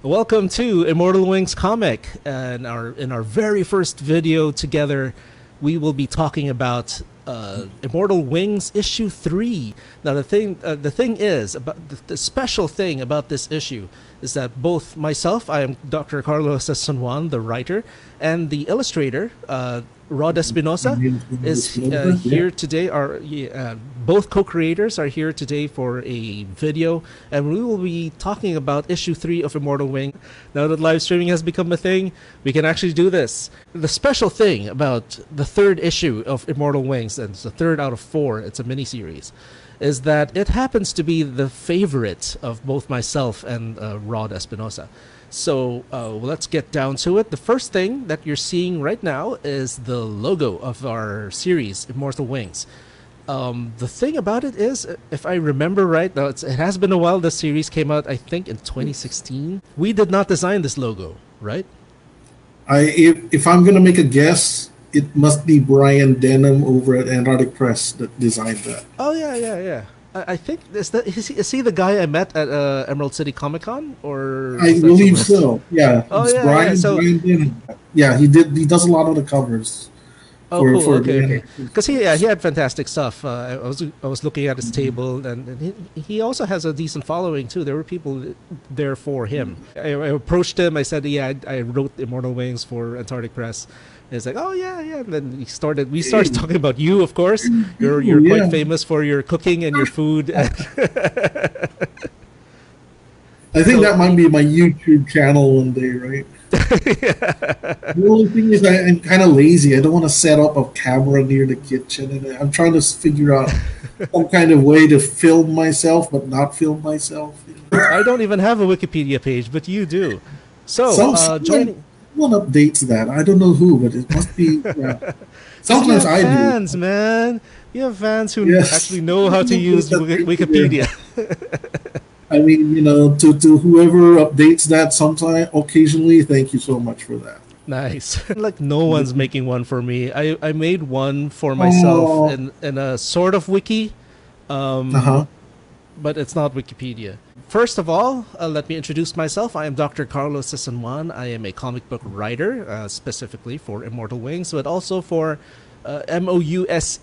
Welcome to Immortal Wings comic. In our very first video together, we will be talking about Immortal Wings issue 3. Now the thing is about the special thing about this issue is that both myself, I am Dr. Carlo Juan, the writer, and the illustrator, Rod Espinosa, is here today. Both co-creators are here today for a video, and we will be talking about issue 3 of Immortal Wing. Now that live streaming has become a thing, we can actually do this. The special thing about the third issue of Immortal Wings, and it's the third out of 4, it's a mini-series, is that it happens to be the favorite of both myself and Rod Espinosa. So let's get down to it. The first thing that you're seeing right now is the logo of our series, Immortal Wings. The thing about it is, if I remember right, now it has been a while. The series came out, I think, in 2016. We did not design this logo, right? If I'm going to make a guess, it must be Brian Denham over at Antarctic Press that designed that. Oh, yeah. I think is he the guy I met at Emerald City Comic Con, or I believe so. Yeah. Oh yeah. Brian Denham. Yeah, he does a lot of the covers. Oh, cool. Okay. Because he had fantastic stuff. I was looking at his table, and he also has a decent following too. There were people there for him. I approached him. I said, "Yeah, I wrote Immortal Wings for Antarctic Press." And he's like, "Oh yeah." And then we started talking about you, of course. You're quite famous for your cooking and your food. I think that might be my YouTube channel one day, right? The only thing is I'm kind of lazy. I don't want to set up a camera near the kitchen, and I'm trying to figure out some kind of way to film myself but not film myself. I don't even have a Wikipedia page, but you do. So joining. Someone updates that. I don't know who, but it must be. Yeah. Sometimes I do. Fans, man. You have fans who actually know how to use Wikipedia. I mean, to whoever updates that sometime, occasionally, thank you so much for that. Nice. Like no one's making one for me. I made one for myself in a sort of wiki, but it's not Wikipedia. First of all, let me introduce myself. I am Dr. Carlo Juan. I am a comic book writer, specifically for Immortal Wings, but also for MOUSE-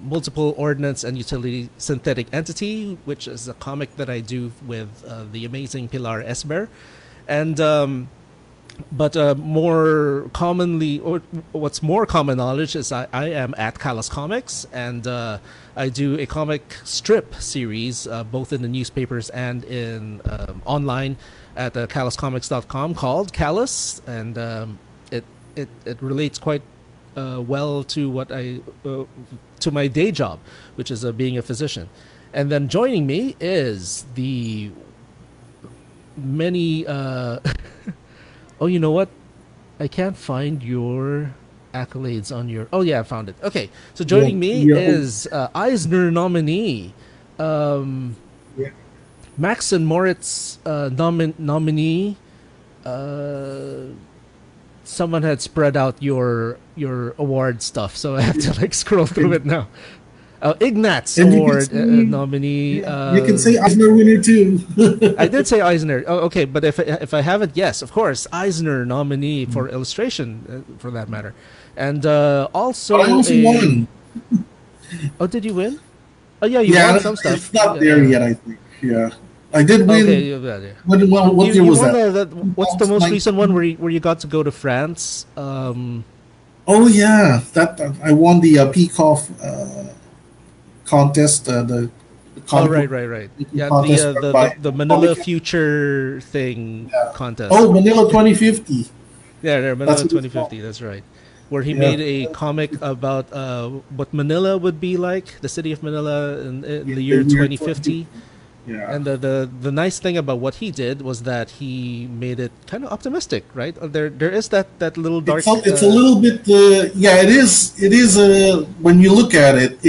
Multiple Ordnance and Utility Synthetic Entity, which is a comic that I do with the amazing Pilar Esber. And but more commonly, or what's more common knowledge is I am at Callus Comics, and I do a comic strip series both in the newspapers and in online at calluscomics.com called Callus, and it relates quite well to what to my day job, which is being a physician. And then joining me is the many oh, you know what? I can't find your accolades on your... Oh, yeah, I found it. Okay, so joining me is Eisner nominee, Max and Moritz nominee. Someone had spread out your award stuff, so I have to scroll through it now. Ignatz Award nominee. You can say Eisner winner too. I did say Eisner. Oh, okay, but if I haven't, yes, of course, Eisner nominee for illustration, for that matter, and also. I also won. Oh, did you win? Oh yeah, you won some stuff. It's not there yet, I think. Yeah, I did win. Okay, what year was that? What's the most recent one where you got to go to France? Oh yeah, that I won the Peacock contest. Right. Yeah, the Manila Future thing contest. Oh, Manila 2050. Yeah, Manila 2050. That's right. Where he made a comic about what Manila would be like, the city of Manila in the year 2050. Yeah. And the nice thing about what he did was that he made it kind of optimistic, right? There is that little dark. It's a little bit. It is. It is. When you look at it,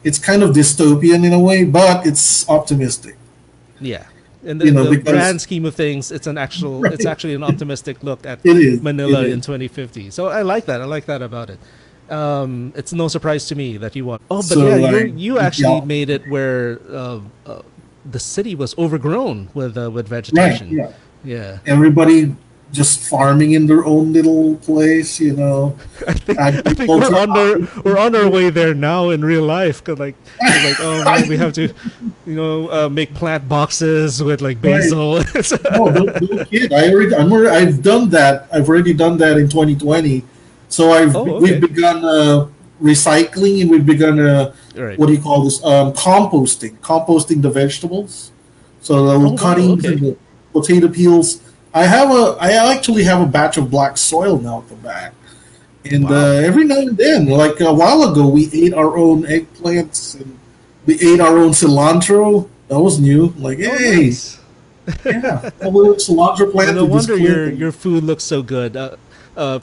it's kind of dystopian in a way, but it's optimistic. Yeah. In the grand scheme of things, it's it's actually an optimistic look at Manila in 2050. So I like that. I like that about it. It's no surprise to me that you won. Oh, but you actually made it where the city was overgrown with Right. vegetation. Yeah. Yeah. Everybody just farming in their own little place, you know. I think Agriculture. we're on our way there now in real life. Cause like it's like, oh man, we have to, make plant boxes with like Right. basil. No, don't kid. I've done that. I've already done that in 2020. So Oh, we've okay. begun recycling, and we've begun All right. what do you call this? Composting the vegetables. So the little Oh wow. cuttings and Okay. the potato peels. I actually have a batch of black soil now at the back. And Wow. every now and then, like a while ago, we ate our own eggplants and we ate our own cilantro. That was new. Like, Oh, hey, nice. yeah, a little cilantro Well, plant no we just wonder planted. your food looks so good.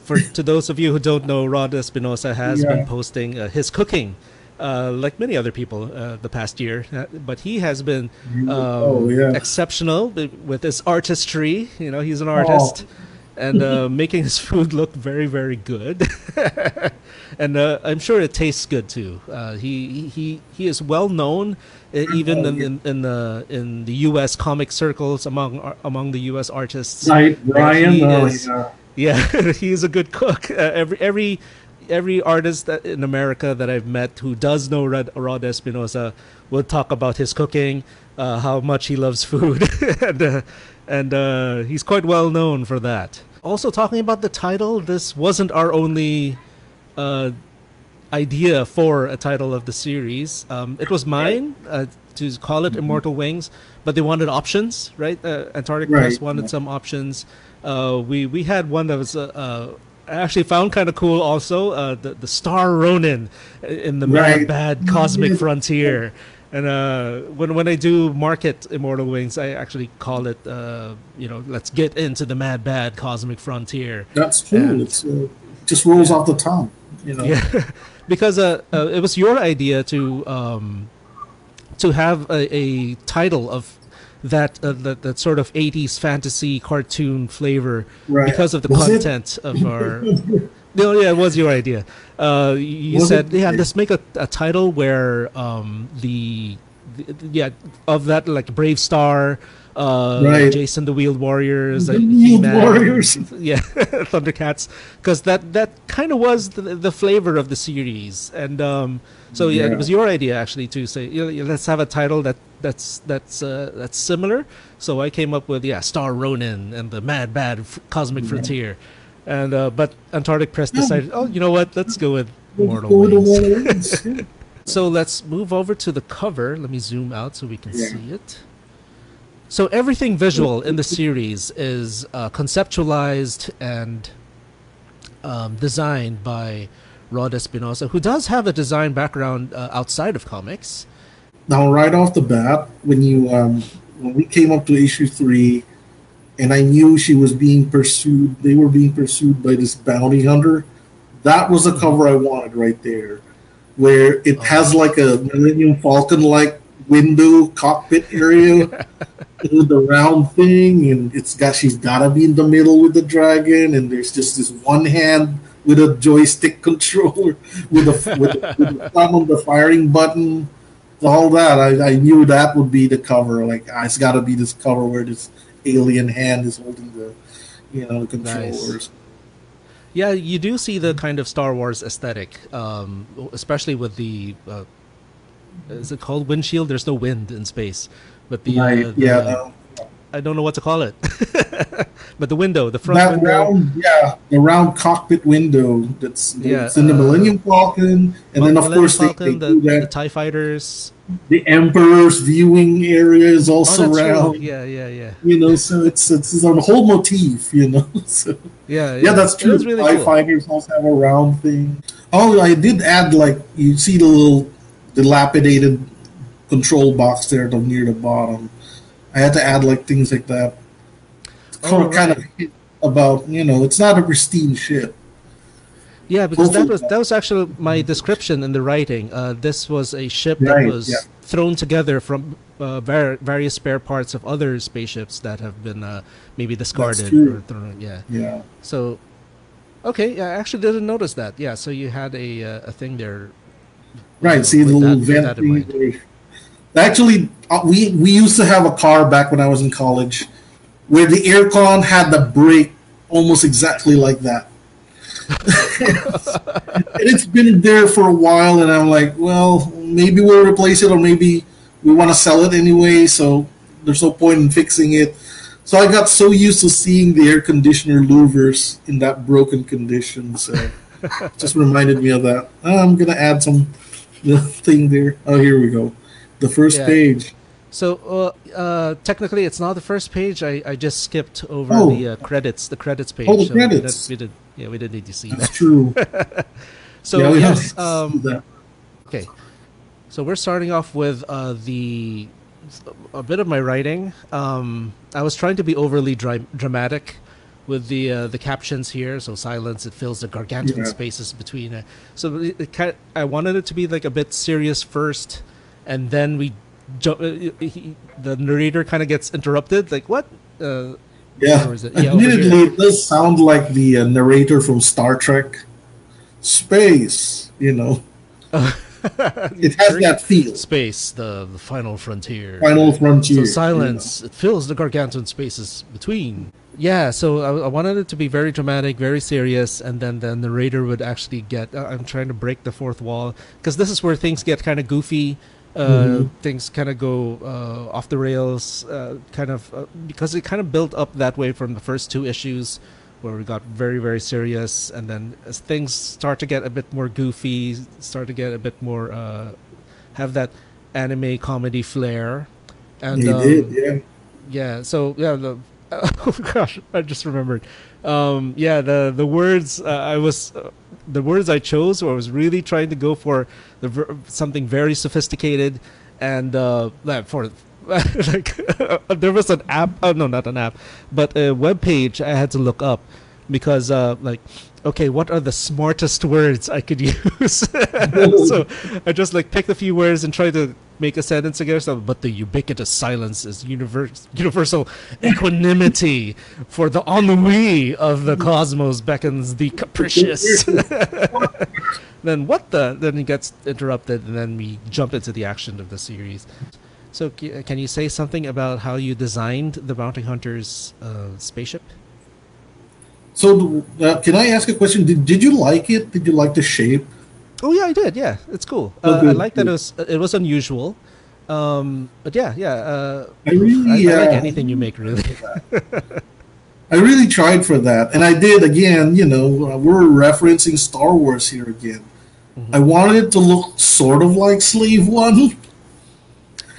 For to those of you who don't know, Rod Espinosa has been Yeah. posting his cooking, like many other people, the past year. But he has been Oh yeah. exceptional with his artistry. He's an Oh artist, and making his food look very, very good. And I'm sure it tastes good too. He is well known, even oh, yeah. in the U.S. comic circles among the U.S. artists, Right, that Brian. he Oh is. yeah. Yeah, he's a good cook. Every artist in America that I've met who does know Rod Espinosa will talk about his cooking, how much he loves food, and he's quite well known for that. Also, talking about the title, this wasn't our only uh, idea for a title of the series. It was mine to call it Immortal Wings, but they wanted options, right? Antarctic Right. Press wanted some options. We had one that was I actually found kind of cool also, the Star Ronin in the Mad Right. Bad Cosmic Frontier. And when I do market Immortal Wings, I actually call it, let's get into the Mad Bad Cosmic Frontier. That's true. And It's just rolls yeah, off the tongue. You know. yeah, because it was your idea to have a title of that sort of 80s fantasy cartoon flavor Right. because of the Was it? content of our. No, yeah, it was your idea. You Was it? said, yeah, let's make a title where yeah, of that, like Brave Star, Right. Jason the Wheeled Warriors, The He Need Man, Warriors. yeah, Thundercats, because that kind of was the flavor of the series, and so yeah, it Yeah. was your idea actually to say, let's have a title that's similar. So I came up with, yeah, Star Ronin and the Mad Bad Cosmic Yeah. Frontier, and but Antarctic Press Yeah. decided, oh, you know what, let's go with Let's Mortal go with the Wings. Immortal Wings. Yeah. So let's move over to the cover. Let me zoom out so we can Yeah. see it. So everything visual in the series is conceptualized and designed by Rod Espinosa, who does have a design background outside of comics. Now, right off the bat, when we came up to issue 3, and I knew she was being pursued, they were being pursued by this bounty hunter. That was the Mhm. cover I wanted right there, where it Oh has yeah. like a Millennium Falcon like window cockpit area with the round thing, and she's gotta be in the middle with the dragon, and there's just this one hand with a joystick controller with the thumb on the firing button. All that I knew that would be the cover. Like, it's got to be this cover where this alien hand is holding the Nice. controllers. Yeah, you do see the kind of Star Wars aesthetic, especially with the is it called windshield? There's no wind in space, but Right? Yeah. the I don't know what to call it, but the window, the front That window, round, yeah, the round cockpit window yeah, it's in the Millennium Falcon, and then of Millennium course they Falcon, do the that. Tie Fighters. The Emperor's viewing area is Oh, also that's true. round. Yeah, yeah, yeah, So it's a whole motif. So yeah, yeah, yeah. that's It true. is The really TIE cool. fighters also have a round thing. Oh, I did add, like, you see the little dilapidated control box there near the bottom. I had to add like things like that. Oh, Kind of right. hint about, it's not a pristine ship. Yeah, because Hopefully, that was actually my description in the writing. This was a ship that right? Yeah, was thrown together from various spare parts of other spaceships that have been maybe that's discarded or true. thrown. Yeah. Yeah, So okay, yeah, I actually didn't notice that. Yeah, so you had a thing there right. See the with little that vent in thing. mind. Actually, we used to have a car back when I was in college, where the aircon had the brake almost exactly like that. And it's been there for a while, and I'm like, well, maybe we'll replace it, or maybe we want to sell it anyway, so there's no point in fixing it. So I got so used to seeing the air conditioner louvers in that broken condition, so it just reminded me of that. I'm gonna add some thing there. Oh, here we go. The first page. So technically, it's not the first page. I just skipped over the credits page. Oh, the credits. We didn't need to see That's that. true. So yeah, we yes, have to see that. okay. So we're starting off with a bit of my writing. I was trying to be overly dramatic with the captions here. So silence, it fills the gargantuan spaces between. So I wanted it to be like a bit serious first, and then the narrator kind of gets interrupted. Like what? Yeah, Yeah, admittedly, it does sound like the narrator from Star Trek. Space, you know. It has that feel. Space, the final frontier. Final frontier. So silence, it fills the gargantuan spaces between. Yeah, so I wanted it to be very dramatic, very serious, and then the narrator would actually get. I'm trying to break the fourth wall, because this is where things get kind of goofy. Things kind of go off the rails, because it kind of built up that way from the first two issues, where we got very, very serious, and then as things start to get a bit more goofy, start to get a bit more have that anime comedy flair, and so oh gosh, I just remembered. The words the words I chose, or I was really trying to go for something very sophisticated, and for like there was an app. Oh no, not an app, but a web page I had to look up, because okay, what are the smartest words I could use? So I just picked a few words and tried to make a sentence together. So, but the ubiquitous silence is universal equanimity, for the ennui of the cosmos beckons the capricious. Then Then he gets interrupted, and then we jump into the action of the series. So can you say something about how you designed the Bounty Hunter's spaceship? So can I ask a question? Did you like it? Did you like the shape? Oh yeah, I did. Yeah, it's cool. I like that it was unusual. But I like anything you make, really. I really tried for that, and I did again. You know, we're referencing Star Wars here again. Mm-hmm. I wanted it to look sort of like Slave One.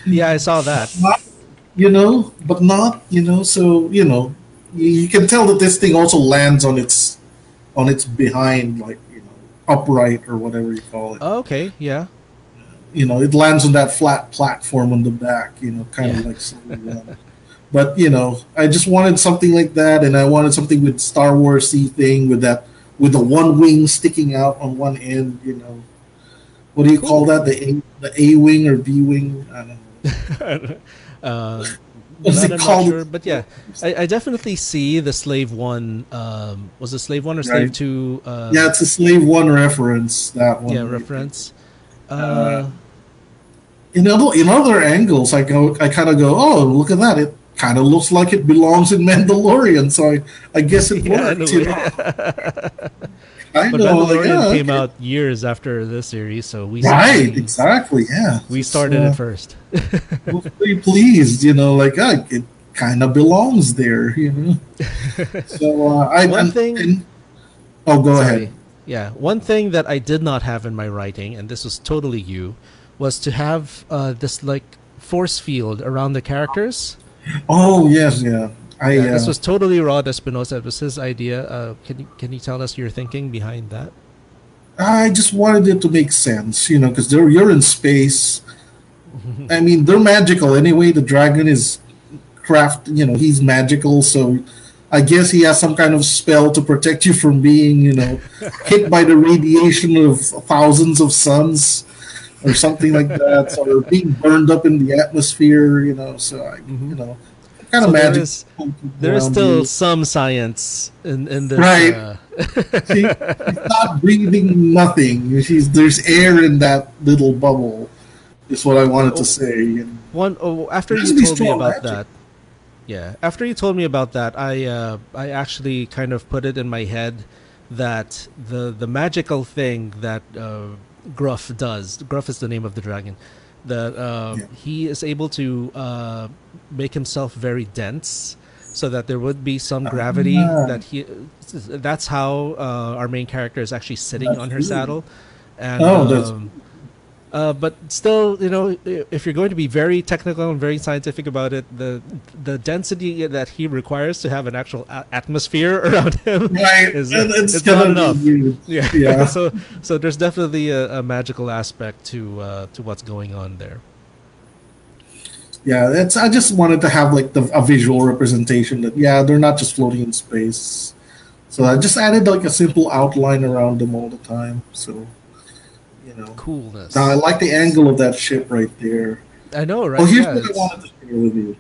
Yeah, I saw that. But not. So you can tell that this thing also lands on its behind, upright or whatever you call it. Oh, okay, yeah. It lands on that flat platform on the back, kind of like Slave One. But I just wanted something like that, and I wanted something with Star Wars-y thing with the one wing sticking out on one end. What do you call that? The A wing or B wing? I don't know. I'm not sure, but yeah, I definitely see the Slave One. Was it Slave One or Slave Two? Yeah, it's a Slave One reference. That one. Yeah, reference. In other angles, I kind of go, oh, look at that! It kind of looks like it belongs in Mandalorian, so I guess it worked. But Mandalorian came out years after this series, so we exactly, yeah. We started it first. We're pretty pleased, it kind of belongs there, So go ahead. Yeah, one thing that I did not have in my writing, and this was totally you, was to have this force field around the characters. Oh yes, yeah. This was totally Rod Espinosa. It was his idea. Can you tell us your thinking behind that? I just wanted it to make sense, because you're in space. I mean, they're magical anyway. The dragon is he's magical, so I guess he has some kind of spell to protect you from being, hit by the radiation of thousands of suns or something like that, or being burned up in the atmosphere, So kind of magic. There is still some science in this. Right. She's not breathing nothing. There's air in that little bubble. Is what I wanted to say. After It has to you be told me strong about magic. that, yeah, after you told me about that, I actually kind of put it in my head that the magical thing that Gruff does. Gruff is the name of the dragon. That Yeah. he is able to make himself very dense, so that there would be some gravity. Ah, That he. That's how our main character is actually sitting that's on her true. saddle, and Oh, that's but still, if you're going to be very technical and very scientific about it, the density that he requires to have an actual atmosphere around him right. is And it's it's not gonna be enough. huge. Yeah. Yeah. So there's definitely a magical aspect to what's going on there. Yeah, it's. I just wanted to have like a visual representation that they're not just floating in space. So I just added like a simple outline around them all the time. So you know, now I Coolness. like the angle of that ship right there. I know, Oh, right? here's Yeah, what I it's wanted to share with you.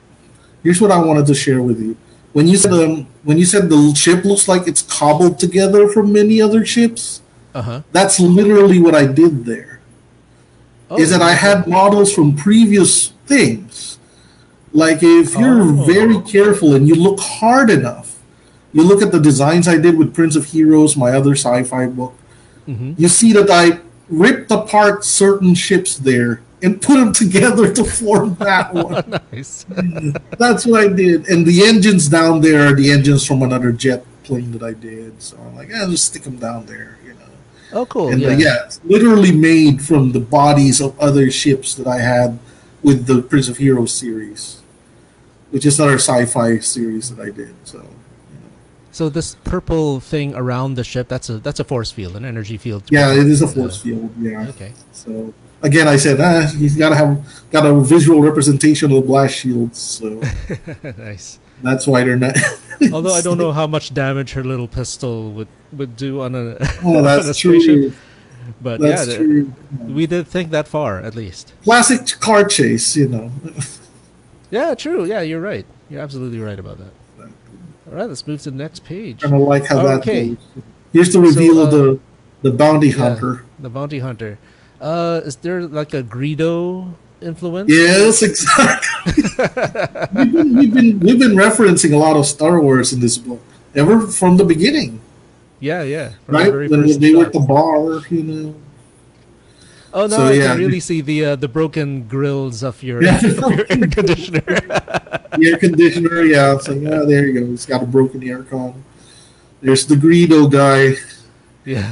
Here's what I wanted to share with you. When you said the ship looks like it's cobbled together from many other ships, uh-huh. that's literally what I did there. Is Oh, that I like had models from previous things. Like if you're very oh. careful and you look hard enough, you look at the designs I did with Prince of Heroes, my other sci-fi book, Mm-hmm. you see that I ripped apart certain ships there and put them together to form that one. Nice. That's what I did. And the engines down there are the engines from another jet plane that I did. So I'm like, just stick them down there, you know. Oh, cool. And Yeah. it's literally made from the bodies of other ships that I had with the Prince of Heroes series, which is another sci-fi series that I did. So, So this purple thing around the ship, that's a force field, an energy field to yeah, it protect is a the. force field. Yeah. Okay. So again, I said he's got a visual representation of the blast shields. So Nice. that's why they're not. Although I don't know how much damage her little pistol would do on a Oh, on a that's spaceship, true. but yeah, That's true. we did think that far at least. Classic car chase, you know. Yeah, true. Yeah, you're right. You're absolutely right about that. All right, let's move to the next page. Kind of like how that Okay, goes. Here's the so reveal of the bounty yeah, hunter. the bounty hunter. Is there like a Greedo influence? Yes, exactly. We've been referencing a lot of Star Wars in this book ever from the beginning, Yeah, yeah, from the right? very When first they were at shot. the bar, you know. Oh, now So I can yeah, really see the broken grills of your yeah, of your air conditioner. the air conditioner. Yeah, so there you go. It's got a broken aircon. There's the Greedo guy. Yeah,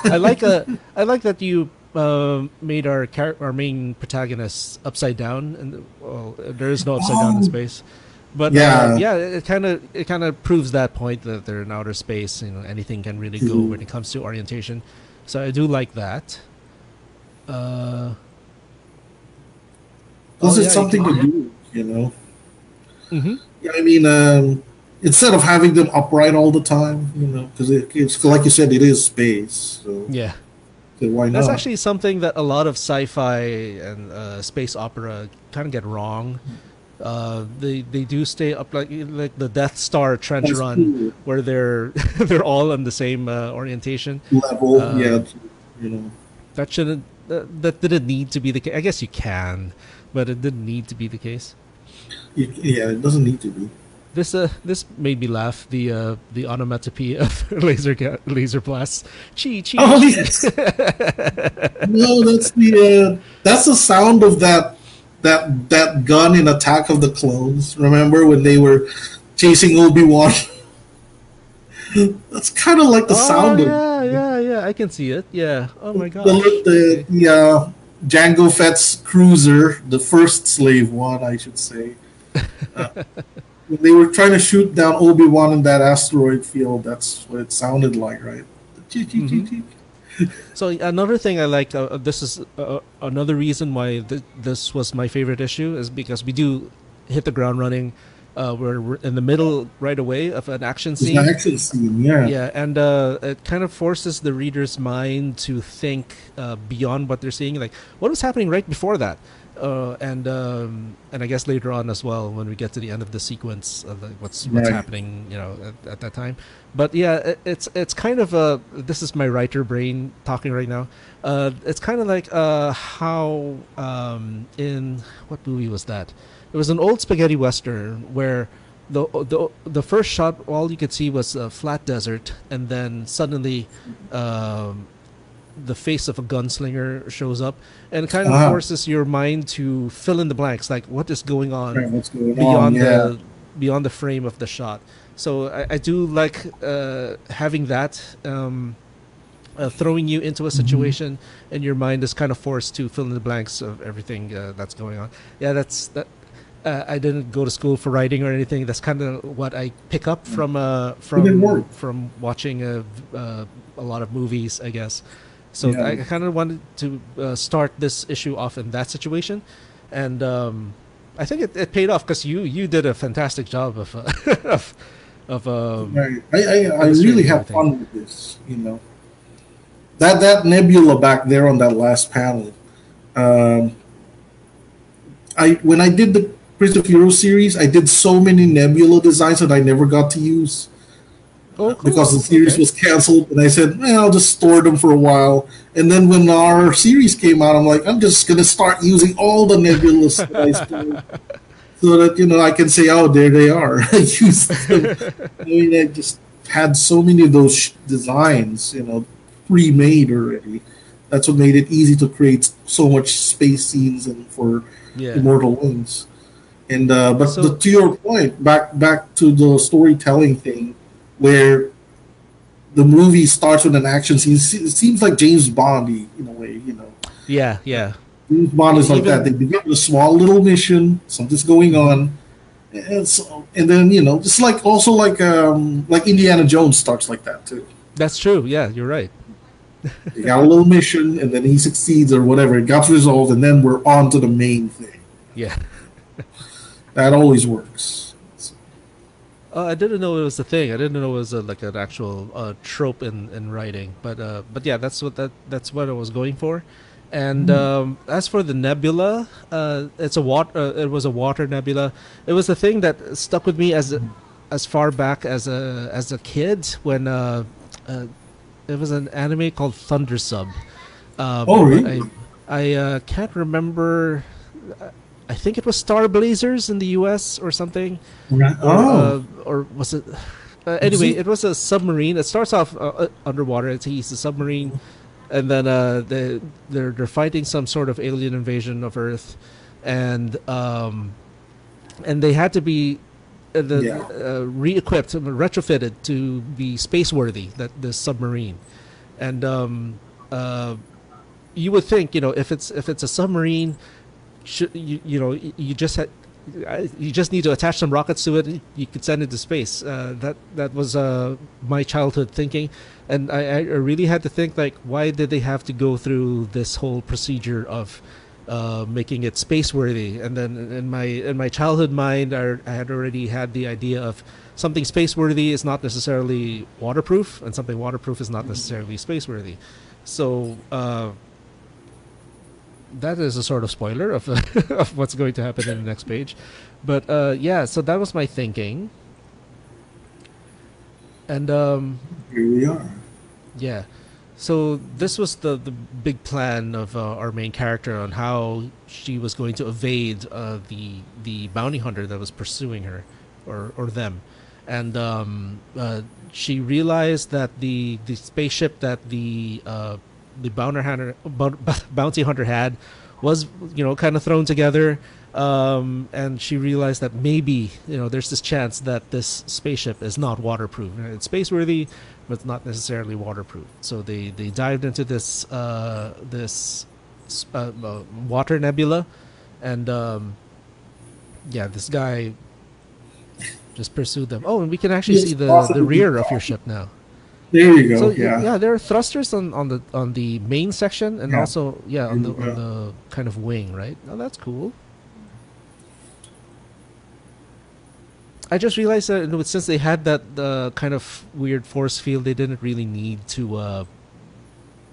I like that you made our main protagonist upside down, and well, there is no upside down in Oh, space. But yeah. yeah, it kind of proves that point that they're in outer space. Anything can really go when it comes to orientation. So I do like that. Uh, Plus, oh it's yeah, you something to can. do, you know. Mm-hmm. Yeah, I mean, instead of having them upright all the time, you know, because it's like you said, it is space. Yeah. So why That's not? actually something that a lot of sci-fi and space opera kind of get wrong. They do stay up like the Death Star trench That's run, cool. where they're they're all on the same orientation. Level, Uh, you know. that shouldn't that didn't need to be the case. I guess you can, but it didn't need to be the case. Yeah, it doesn't need to be. This made me laugh. The onomatopoeia of laser blasts. Chi chi Oh chi. yes, no, that's the sound of that gun in Attack of the Clones. Remember when they were chasing Obi-Wan? That's kind of like the Oh sound of yeah, yeah, yeah. I can see it. Yeah. Oh my the gosh. Okay. Jango Fett's cruiser, the first slave one, I should say. Uh, when they were trying to shoot down Obi-Wan in that asteroid field, that's what it sounded like, right? Cheek, cheek, Mm-hmm. cheek, cheek. So another thing I like, this is another reason why this was my favorite issue, is because we do hit the ground running. We're in the middle right away of an action It's an scene. action scene, yeah. Yeah, and it kind of forces the reader's mind to think beyond what they're seeing. Like, what was happening right before that? And I guess later on as well when we get to the end of the sequence of what's Right. happening, at that time. But yeah, it's kind of a, this is my writer brain talking right now. It's kind of like how in what movie was that? It was an old spaghetti western where the first shot all you could see was a flat desert, and then suddenly the face of a gunslinger shows up, and it kind of Ah, forces your mind to fill in the blanks, like what is going on right. What's going on? beyond Yeah. the frame of the shot. So I do like having that, throwing you into a Mhm. situation, and your mind is kind of forced to fill in the blanks of everything that's going on. Yeah, that's that. I didn't go to school for writing or anything. That's kind of what I pick up It didn't work. from watching a lot of movies, I guess. So Yeah. I kind of wanted to start this issue off in that situation, and I think it paid off because you did a fantastic job of of Right. I really illustrating have everything. fun with this. That nebula back there on that last panel. Um, I when I did the Prince of Hero series, I did so many nebula designs that I never got to use Oh, because the cool. series Okay. was canceled. And I said, well, I'll just store them for a while. And then when our series came out, I'm like, I'm just gonna start using all the nebulas that I stored so that I can say, oh, there they are. I used them. I mean, I just had so many of those designs, pre-made already. That's what made it easy to create so much space scenes and for Yeah. Immortal Wings. And but So to your point, back to the storytelling thing, where the movie starts with an action scene. It seems like James Bondy in a way. yeah, yeah. James Bond is like that. They Even begin with a small little mission, something's going mhm. on, and then it's like Indiana Jones starts like that too. That's true. Yeah, you're right. They got a little mission, and then he succeeds or whatever. It got resolved, and then we're on to the main thing. Yeah. That always works. I didn't know it was a thing. I didn't know it was like an actual trope in writing. But yeah, that's what I was going for. And as for the nebula, it was a water nebula. It was the thing that stuck with me as far back as a kid when uh, it was an anime called Thunder Sub. Oh, But really? I can't remember. I think it was Star Blazers in the U.S. or something, Oh, or was it? was Anyway, it? it was a submarine. It starts off underwater. He's a submarine, and then they're fighting some sort of alien invasion of Earth, and they had to be Yeah. re-equipped, retrofitted to be space worthy. That the submarine, and you would think, if it's a submarine, you just you just need to attach some rockets to it. You could send it to space. That was my childhood thinking, and I really had to think, like, why did they have to go through this whole procedure of making it space worthy? And then in my childhood mind, I had already had the idea of something space worthy is not necessarily waterproof, and something waterproof is not necessarily space worthy. So that is a sort of spoiler of of what's going to happen in the next page. But yeah, so that was my thinking, and Here we are. yeah, so this was the big plan of our main character on how she was going to evade the bounty hunter that was pursuing her, or them, and she realized that the spaceship that the bounty hunter had was, kind of thrown together, and she realized that maybe, there's this chance that this spaceship is not waterproof. It's space worthy, but it's not necessarily waterproof. So they dived into this water nebula, and yeah, this guy just pursued them. Oh, and we can actually see Yes, the possibly. rear of your ship now. There you So go. Yeah. yeah, there are thrusters on the main section, and Yeah. also, yeah, There you on go. the kind of wing, right? Oh, that's cool. I just realized that, since they had that kind of weird force field, they didn't really need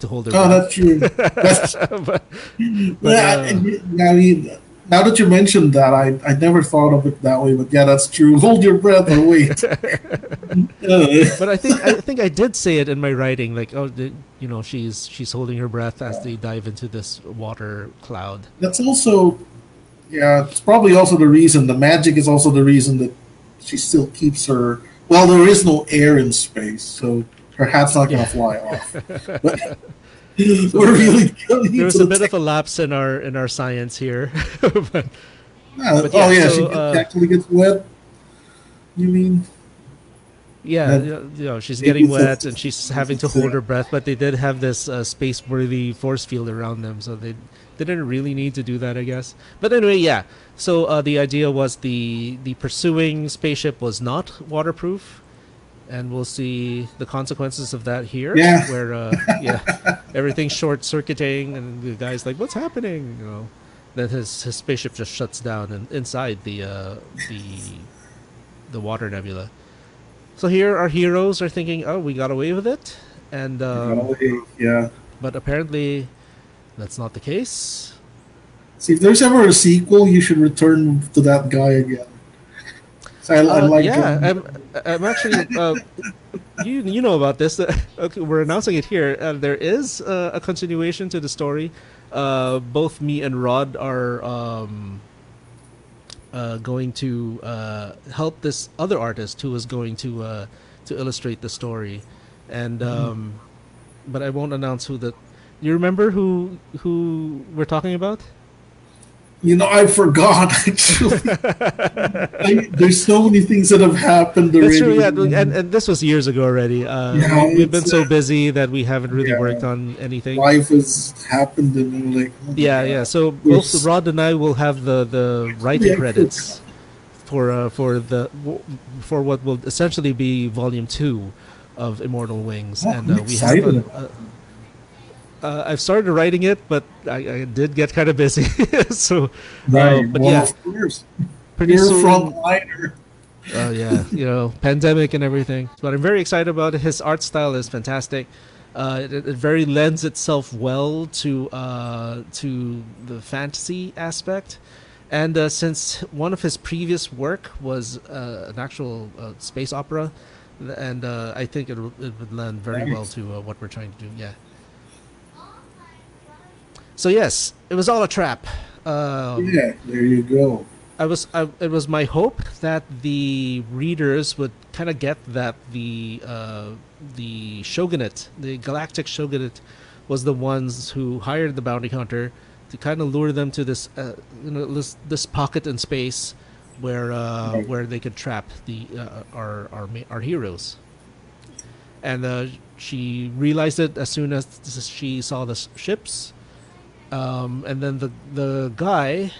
to hold her Oh, breath. that's true. That's, but yeah, I mean, now that you mentioned that, I never thought of it that way. But yeah, that's true. Hold your breath or wait. but I think I did say it in my writing, like, oh, she's holding her breath as they dive into this water cloud. That's also, yeah, it's probably also the reason. The magic is also the reason that she still keeps her. Well, there is no air in space, so her hat's not going Yeah. to fly off. But So we're really going there was into a the bit tech. of a lapse in our science here, but but Oh yeah. yeah, So she actually gets wet. You mean yeah, that? she's Maybe getting it's a, wet and she's having to hold her breath, but they did have this space-worthy force field around them, so they didn't really need to do that, I guess. But anyway, yeah. So the idea was the pursuing spaceship was not waterproof, and we'll see the consequences of that here, yeah. where yeah, everything's short-circuiting, and the guy's like, "What's happening?" Then his spaceship just shuts down and inside the water nebula. So here our heroes are thinking, "Oh, we got away with it," and Yeah. but apparently that's not the case. See, if there's ever a sequel, you should return to that guy again. So I like Yeah, him. I'm actually you know about this. Okay, we're announcing it here. There is a continuation to the story. Both me and Rod are going to help this other artist who is going to illustrate the story, and but I won't announce who the. You remember who we're talking about? You know, I forgot actually. There's so many things that have happened That's true, already. yeah, and this was years ago already. Yeah, We've been it's so busy that we haven't really worked yeah. on anything. Life has happened, and I'm like, oh my Yeah, yeah. god. So both There's Rod and I will have the yeah, writing I forgot. credits for what will essentially be volume 2 of Immortal Wings, Oh, and I'm we have excited about I've started writing it, but I did get kind of busy. So, right. but Well, yeah, of course, pretty you're from soon. Liner. Yeah, pandemic and everything. But I'm very excited about it. His art style is fantastic. It very lends itself well to the fantasy aspect, and since one of his previous work was an actual space opera, and I think it would lend very well Nice. to what we're trying to do. Yeah. So yes, it was all a trap. Yeah, there you go. It was my hope that the readers would kind of get that the shogunate, the galactic shogunate, was the ones who hired the bounty hunter to kind of lure them to this this pocket in space Right. where they could trap the our heroes. And she realized it as soon as she saw the ships, and then the guy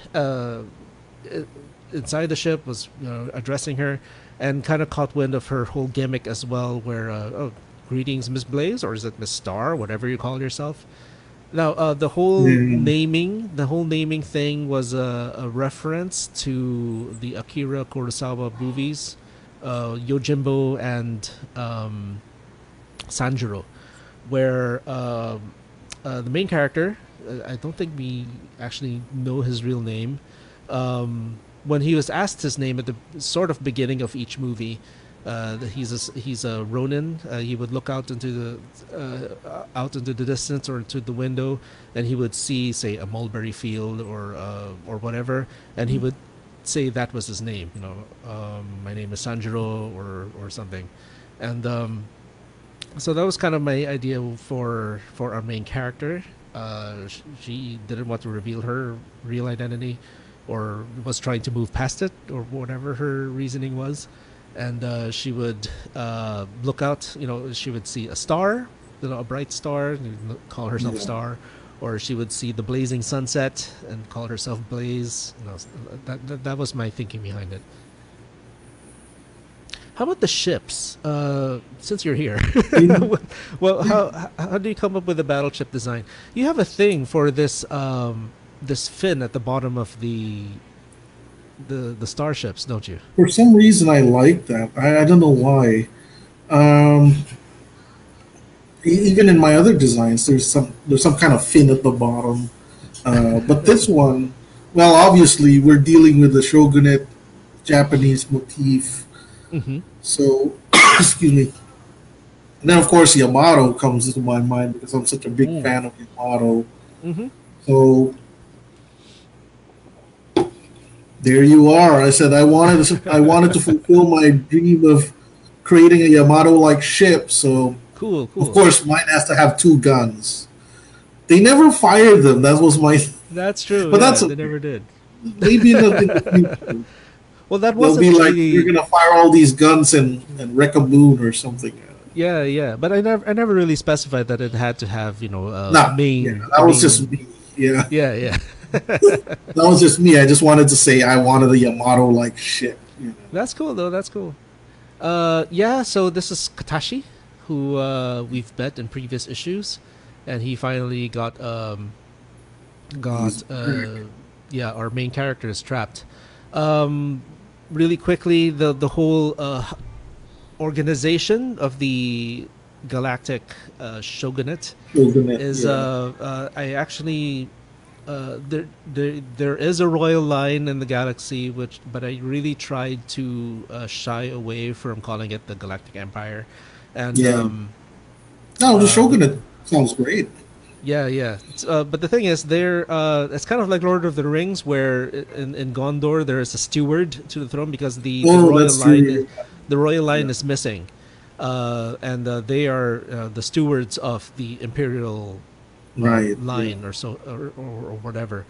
inside the ship was addressing her, and kind of caught wind of her whole gimmick as well. Where oh, greetings, Miss Blaze, or is it Miss Star, whatever you call yourself. Now Yeah. the whole naming thing was a reference to the Akira Kurosawa movies, Yojimbo and Sanjuro, where the main character, I don't think we actually know his real name. When he was asked his name at the sort of beginning of each movie, that he's a Ronin. He would look out into the distance or into the window, and he would see, say, a mulberry field or whatever, and he would say that was his name. My name is Sanjiro or something, and so that was kind of my idea for our main character. She didn't want to reveal her real identity, or was trying to move past it, or whatever her reasoning was. And she would look out. She would see a star, a bright star, and call herself Yeah. Star, or she would see the blazing sunset and call herself Blaze. That was my thinking behind it. How about the ships? Since you're here, In, well, how do you come up with the battleship design? You have a thing for this fin at the bottom of the starships, don't you? for some reason, I like that. I don't know why. Um, Even in my other designs, there's some kind of fin at the bottom. But this one, well, obviously we're dealing with the shogunate Japanese motif. Mm-hmm. So, excuse me. And then of course Yamato comes into my mind because I'm such a big fan of Yamato. Mm-hmm. So there you are. I said I wanted to fulfill my dream of creating a Yamato-like ship. So Cool. of course mine has to have two guns. They never fired them. That was my. That's true. But Yeah, that's they never did. maybe in the future Well, that they'll wasn't be like, really. we're gonna fire all these guns and wreck a moon or something. Yeah. But I never really specified that it had to have Nah, main. yeah, that was main- just me. Yeah, Yeah. that was just me. I just wanted to say I wanted a Yamato-like ship. That's cool though. That's cool. Yeah. So this is Katashi, who we've met in previous issues, and he finally got our main character is trapped. Really quickly, the whole organization of the galactic shogunate is I actually there is a royal line in the galaxy, but I really tried to shy away from calling it the Galactic Empire, and Yeah. No, the shogunate sounds great. yeah. But the thing is, it's kind of like Lord of the Rings, where in Gondor there is a steward to the throne because the royal line is missing, and they are the stewards of the imperial Right. line or whatever.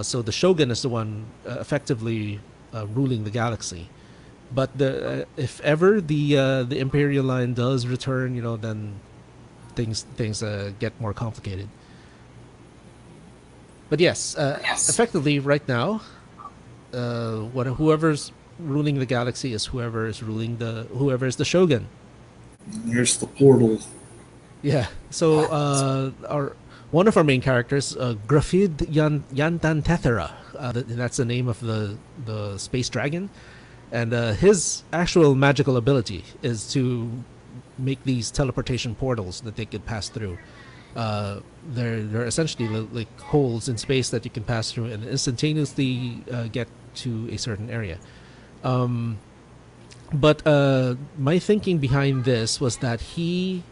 So the shogun is the one effectively ruling the galaxy. But if ever the imperial line does return, then things get more complicated. But yes, effectively right now, whoever's ruling the galaxy is whoever is the shogun. There's the portal. Yeah. So one of our main characters, Grafid Yantan Tethera, that's the name of the space dragon, and his actual magical ability is to make these teleportation portals that they could pass through. They're essentially like holes in space that you can pass through and instantaneously get to a certain area. But my thinking behind this was that he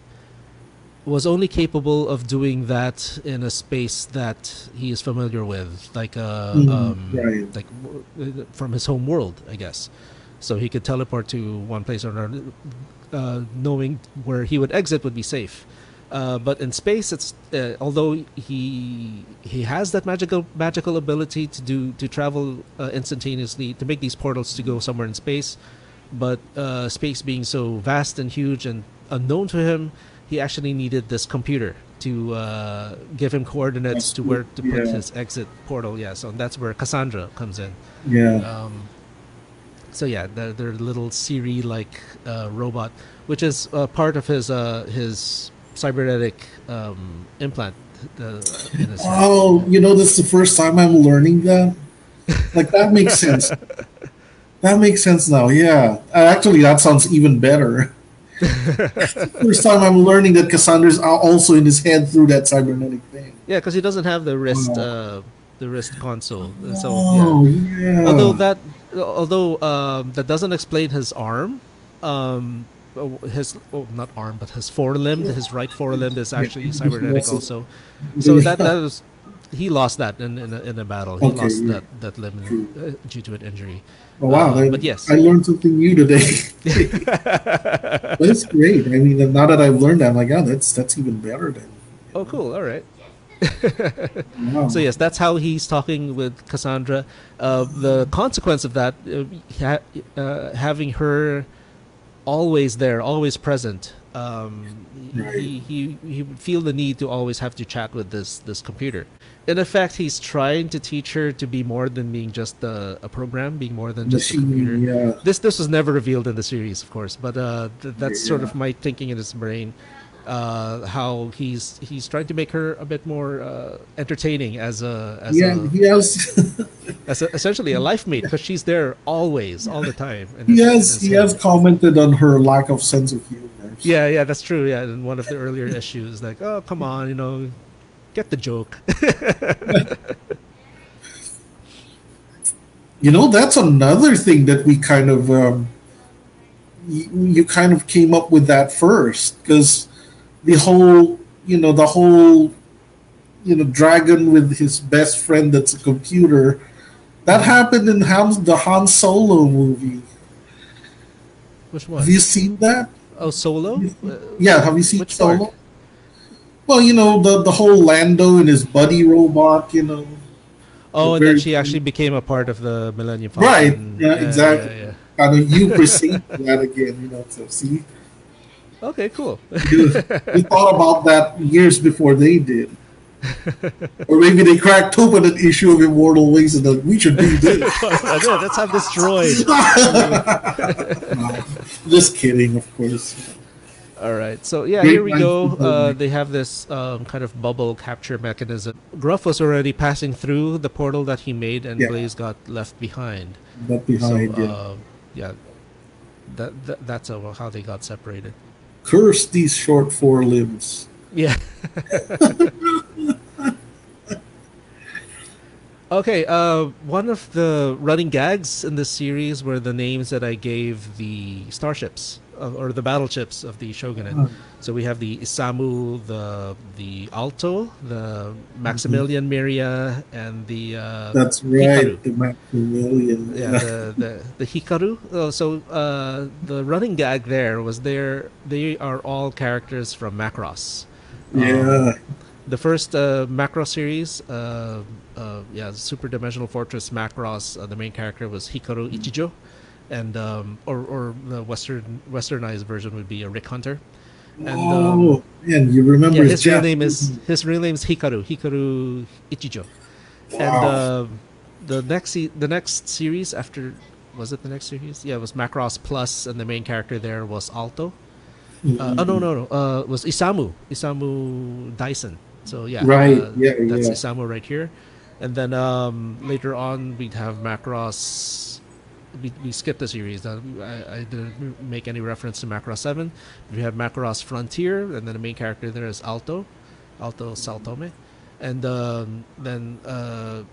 was only capable of doing that in a space that he is familiar with, like Right. like from his home world, I guess. So he could teleport to one place or another, knowing where he would exit would be safe. But in space, it's although he has that magical ability to travel instantaneously, to make these portals to go somewhere in space, but space being so vast and huge and unknown to him, he actually needed this computer to give him coordinates to where to put his exit portal. Yeah, so that's where Cassandra comes in. Yeah. So yeah, their little Siri-like robot, which is part of his cybernetic implant. In his head. Oh, this is the first time I'm learning that. Like, that makes sense. That makes sense now. Yeah. Actually, that sounds even better. First time I'm learning that Cassandra's also in his head through that cybernetic thing. Yeah, because he doesn't have the wrist console. So Oh, yeah. although that doesn't explain his arm. Not arm, but his forelimb. His right forelimb is actually cybernetic also. So that was he lost that in a battle. He lost that limb due to an injury. Oh, wow. But yes, I learned something new today. But it's great. I mean, now that I've learned that, I'm like, oh, that's even better than. Oh, cool. All right. Wow. So yes, that's how he's talking with Cassandra. The consequence of that, having her always there, always present. Right. He would feel the need to always have to chat with this computer. In effect, he's trying to teach her to be more than being just a program, being more than just a computer. Yeah. This was never revealed in the series, of course, but that's sort of my thinking in his brain. How he's trying to make her a bit more entertaining as He has. essentially a life mate, because she's there always, all the time. He has commented on her lack of sense of humor. Yeah, that's true. Yeah, in one of the earlier issues, like, oh, come on, get the joke. That's another thing that we kind of you kind of came up with that first, because the whole dragon with his best friend that's a computer, that happened in the Han Solo movie. Which Have one? you seen that? Oh, Solo? Yeah, have you seen Which part? Solo? Well, the whole Lando and his buddy robot, the Oh, and then very she actually became a part of the Millennium right. Falcon. Yeah, Yeah, yeah, exactly. yeah. Kind of you perceive that again, so see, Okay, cool. you thought about that years before they did. Or maybe they cracked open an issue of Immortal Wings and like, we should do this. Yeah, let's have this droid. No, just kidding, of course. All right, so yeah, Great here we minds go. think alike. They have this kind of bubble capture mechanism. Gruff was already passing through the portal that he made, and Yeah, Blaze got left behind. but So behind you. yeah, that's how they got separated. Curse these short forelimbs. Yeah. Okay, one of the running gags in this series were the names that I gave the starships or the battleships of the Shogunate. So we have the Isamu, the Alto, the Maximilian Miria, and the That's Hikaru. right, the Maximilian. Yeah, the Hikaru. The running gag there was they are all characters from Macross. Yeah. The first Macross series, Super Dimensional Fortress Macross. The main character was Hikaru Ichijo, and or the westernized version would be a Rick Hunter. And Man, you remember yeah, his his real name is Hikaru Ichijo. Wow. And the next series after, was it the next series? Yeah, it was Macross Plus, and the main character there was Alto. Oh no, it was Isamu Dyson. So yeah, Right. that's Yeah. Isamu right here. And then later on we'd have Macross. We skipped the series. I didn't make any reference to Macross 7. We have Macross Frontier, and then the main character there is Alto Saltome. And then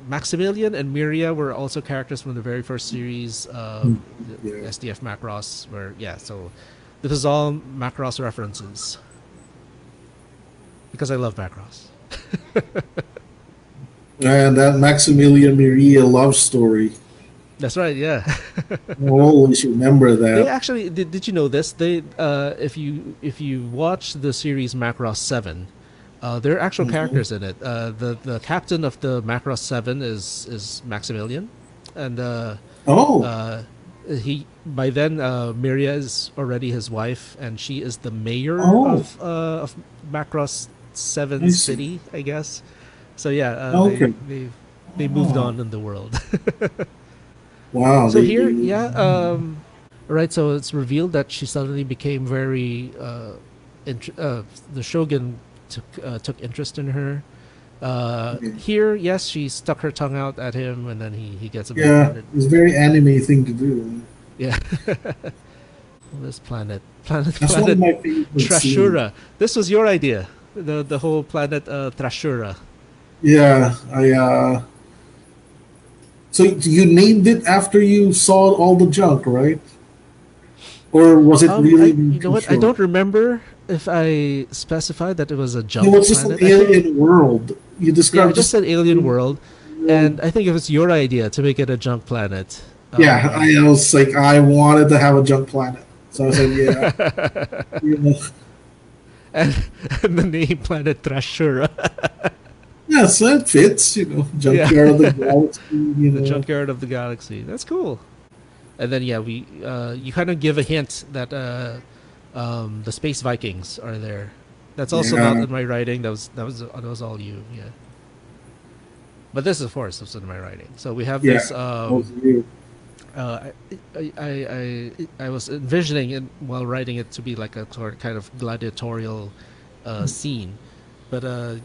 Maximilian and Miria were also characters from the very first series, Yeah. SDF Macross, so this is all Macross references. Because I love Macross. And that Maximilian Miria love story. That's right, yeah. I'll always remember They that. actually did you know this? They if you watch the series Macross 7, there are actual characters in it. The captain of the Macross 7 is Maximilian, and Oh, he by then Miria is already his wife, and she is the mayor oh, of Macross I 7 see. city, I guess. So yeah, Okay. they moved Oh, on in the world. wow. So here, yeah, right. So it's revealed that she suddenly became very. The shogun took interest in her. Okay. Here, yes, she stuck her tongue out at him, and then he gets a bit Yeah, offended. it's a very anime thing to do. Yeah. This planet, That's one of my favorite scenes. Trashura. This was your idea. The whole planet Trashura. Yeah, so you named it after you saw all the junk, right? Or was it really You know too what? I short? don't remember if I specified that it was a No, junk it's just an planet. I think alien world. You yeah, I described just just said alien world, world. and I think it was your idea to make it a junk planet. Yeah, I was like, I wanted to have a junk planet, so I said, yeah, you know, and, and the name planet Trashura. yeah, so it fits, Yeah. junkyard of the galaxy, The junkyard of the galaxy. That's cool. And then yeah, we you kind of give a hint that the space Vikings are there. That's also not yeah, in my writing. That was all you. Yeah. But this, of course, was in my writing. So we have yeah, this. that was you. I was envisioning it while writing it to be like a sort of kind of gladiatorial scene, but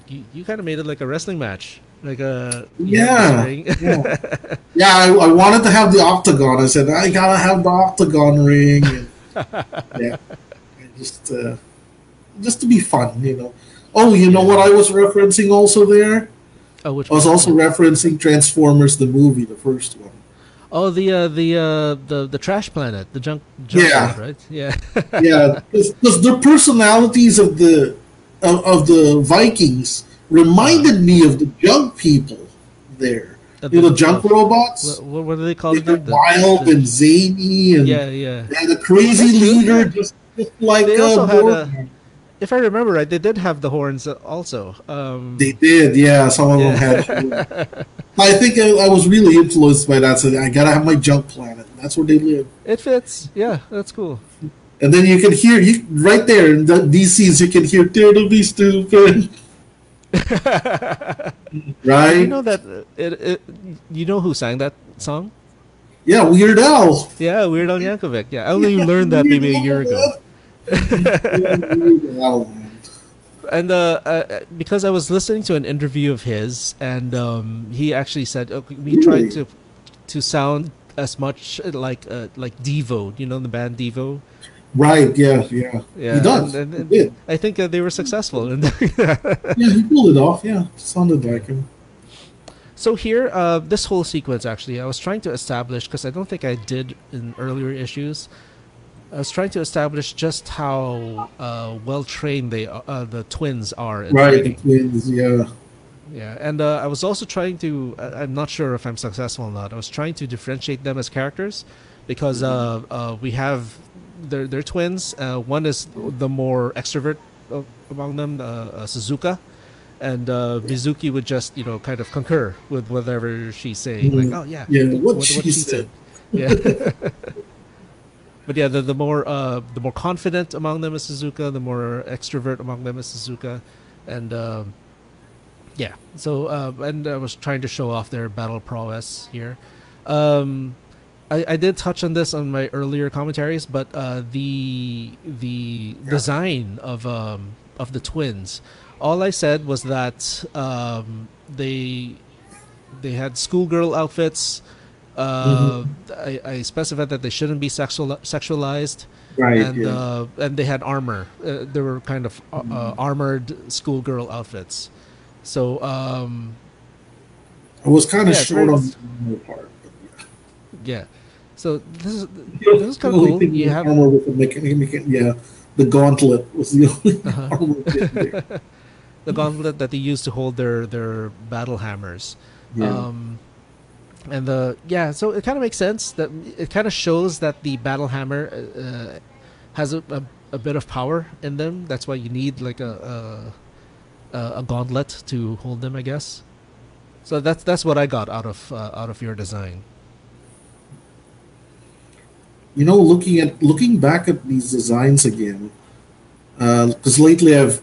you kind of made it like a wrestling match, like you have this Yeah, ring. yeah, yeah. I wanted to have the octagon. I said I gotta have the octagon ring. And, yeah, just just to be fun, you know. Oh, you know what I was referencing also there? Oh, which I was one? also referencing Transformers the movie, the first one. Oh, the trash planet, the junk world, Yeah, right? Yeah. yeah, because the personalities of the Vikings Uh-huh. reminded me of the junk people there. You know, junk robots. What do they call They're them? wild and zany, and Yeah, yeah. they had a crazy That's true. leader, Yeah. just like They also had a, Borman. if I remember right, they did have the horns also. They did, yeah. Some of them Yeah. had. I think I was really influenced by that. So I gotta have my junk planet. That's where they live. It fits. Yeah, that's cool. And then you can hear you right there in these scenes. You can hear "Dare to be stupid," Did you right? know that you know who sang that song? Yeah, Weird Al. Yeah, Weird Al Yankovic. Yeah, I only Yeah, learned that Weird maybe a year Al, ago. man. Yeah, Weird Al, man. And because I was listening to an interview of his, and he actually said we tried Really? to sound as much like Devo, you know, the band Devo. Right? Yeah, yeah. He Yeah, does. He and did. I think they were successful in doing that. Yeah, he pulled it off. Yeah, sounded like him. So here, this whole sequence actually, I was trying to establish because I don't think I did in earlier issues. I was trying to establish just how well trained the twins are in Right, the fighting. twins. Yeah. Yeah, and I was also trying to. I'm not sure if I'm successful or not. I was trying to differentiate them as characters because we have they're twins. One is the more extrovert among them, Suzuka, and Mizuki would just kind of concur with whatever she's saying. Like, Mhm. oh yeah, Yeah, what what she she said. said. Yeah. But yeah, the more confident among them is Suzuka, the more extrovert among them is Suzuka, and yeah. So and I was trying to show off their battle prowess here. Um, I did touch on this on my earlier commentaries, but the Yeah. design of the twins, all I said was that they had schoolgirl outfits. Hmm. I specified that they shouldn't be sexualized, Right. Yeah. and they had armor. They were kind of armored schoolgirl outfits. So I was kind of yeah, it's short very on the armor part. yeah. So this is The kind of only cool. thing You with have armor with the mechanic, yeah, the gauntlet was the only uh armor bit there. the gauntlet that they use to hold their battle hammers. Yeah. Um, and the yeah, so it kind of makes sense that it kind of shows that the battle hammer has a bit of power in them. That's why you need like a gauntlet to hold them, I guess. So that's what I got out of your design. You know, looking back at these designs again, because lately I've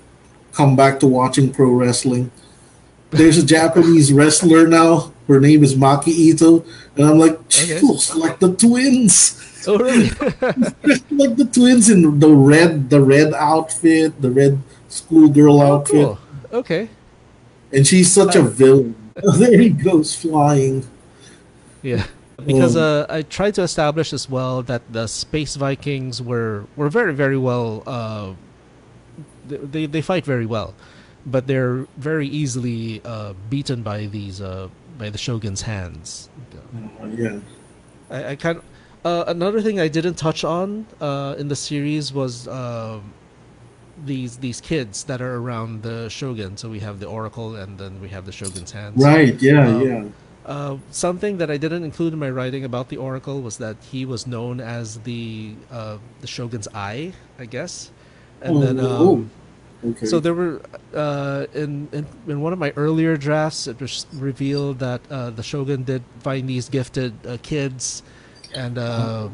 come back to watching pro wrestling. There's a Japanese wrestler now. Her name is Maki Ito, and I'm like, she Okay. looks like the twins. Oh really? Like the twins in the red outfit, the red schoolgirl Oh outfit, cool. Okay. and she's such a Uh, villain. There he goes flying. yeah. Because Um, I tried to establish as well that the Space Vikings were very very well. They fight very well, but they're very easily beaten by these by the Shogun's hands. yeah, I kind of, another thing I didn't touch on in the series was these kids that are around the Shogun. So we have the Oracle, and then we have the Shogun's hands. right, yeah, Um, yeah. something that I didn't include in my writing about the Oracle was that he was known as the Shogun's eye, I guess. And then Oh, so okay. there were in one of my earlier drafts, it was revealed that the Shogun did find these gifted kids, and and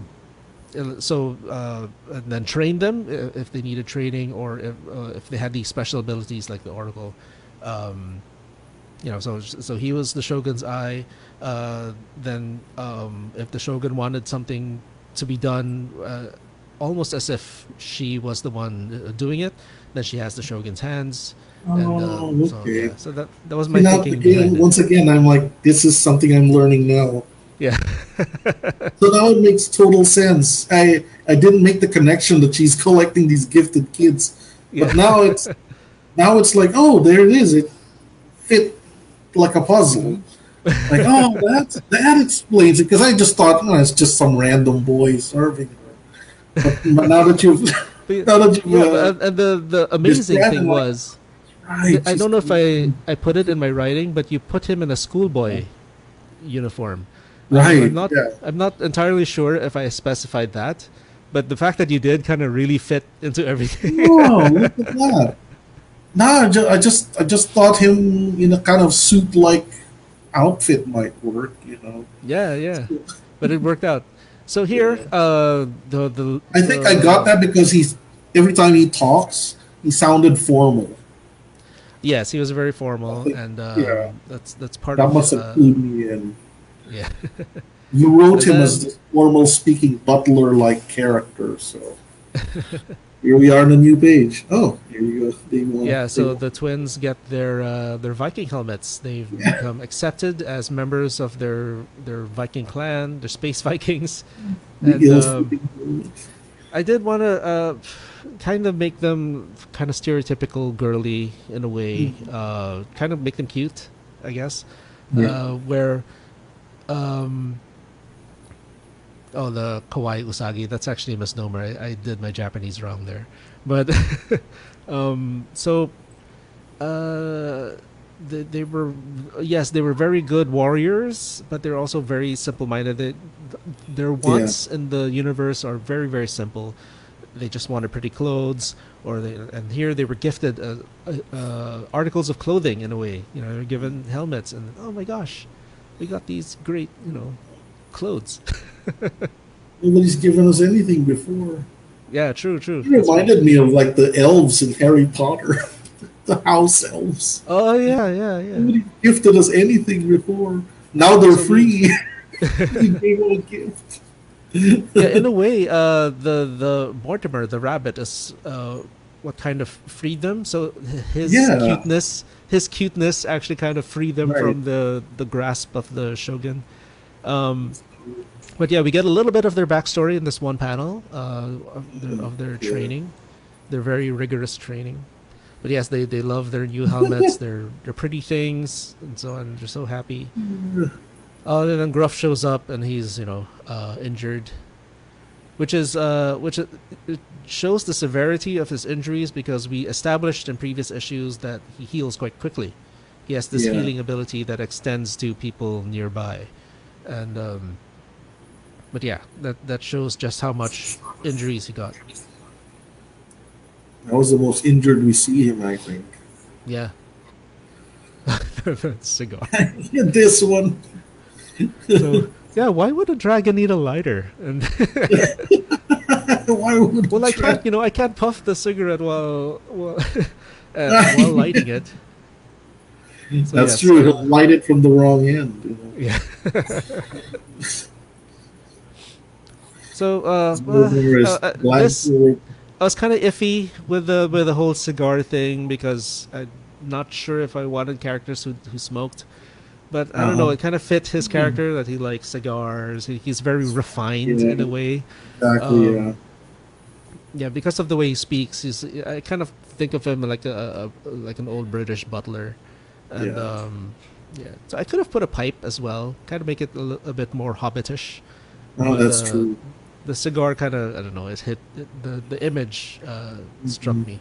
then train them if they needed training, or if they had these special abilities like the Oracle. Um, so he was the Shogun's eye. Then if the Shogun wanted something to be done, almost as if she was the one doing it, then she has the Shogun's hands. And Oh, so okay. yeah, so that was See, my now thinking behind again, it. once again, I'm like, this is something I'm learning now. Yeah. So now it makes total sense. I didn't make the connection that she's collecting these gifted kids. But now it's like, oh, there it is. It fit like a puzzle. Like, oh, that explains it. Because I just thought, oh, it's just some random boy serving her. But now that you've, and the amazing thing was, right, I don't know if I put it in my writing, but you put him in a schoolboy uniform. Right. I'm not entirely sure if I specified that, but the fact that you did kind of really fit into everything. Oh, look at that! No, I just thought him in a kind of suit-like outfit might work. Yeah, but it worked out. So here, I think I got that because every time he talks, he sounded formal. Yes, he was very formal, and that's part that of. That must have clued me in. Yeah. You wrote him as this formal speaking butler-like character, so here we are on a new page. Oh, here you go. So the twins get their Viking helmets. They've become accepted as members of their Viking clan, their space Vikings. And I did want to kind of make them kind of stereotypical girly in a way, kind of make them cute, I guess, where. The kawaii usagi, that's actually a misnomer. I did my Japanese wrong there. But they were very good warriors, but they're also very simple-minded. Their wants in the universe are very, very simple. They just wanted pretty clothes, and here they were gifted articles of clothing in a way. They were given helmets, and oh my gosh, we got these great, clothes. Nobody's given us anything before. Yeah, true. It reminded me of like the elves in Harry Potter, the house elves. Oh yeah. Nobody gifted us anything before. Now they're free. We gave them a gift. Yeah, in a way, the Mortimer, the rabbit, is what kind of freed them. So his cuteness actually kind of freed them from the grasp of the shogun. But yeah, we get a little bit of their backstory in this one panel of their training, their very rigorous training. But yes, they love their new helmets, their pretty things, and so on. They're so happy. And then Gruff shows up, and he's injured, which it shows the severity of his injuries, because we established in previous issues that he heals quite quickly. He has this healing ability that extends to people nearby. And but yeah, that shows just how much injuries he got. That was the most injured we see him, I think. Yeah. Cigar. This one. So yeah, why would a dragon need a lighter? And why would? Well, I can't puff the cigarette while lighting it. So, that's true. He'll light it from the wrong end. Yeah. So this, I was kind of iffy with the whole cigar thing, because I'm not sure if I wanted characters who smoked, but I don't know. It kind of fit his character that he likes cigars. He's very refined in a way. Exactly. Yeah, because of the way he speaks, I kind of think of him like an old British butler, and so I could have put a pipe as well, kind of make it a bit more hobbitish. Oh, that's true. The cigar kind of, I don't know, it hit the image struck me.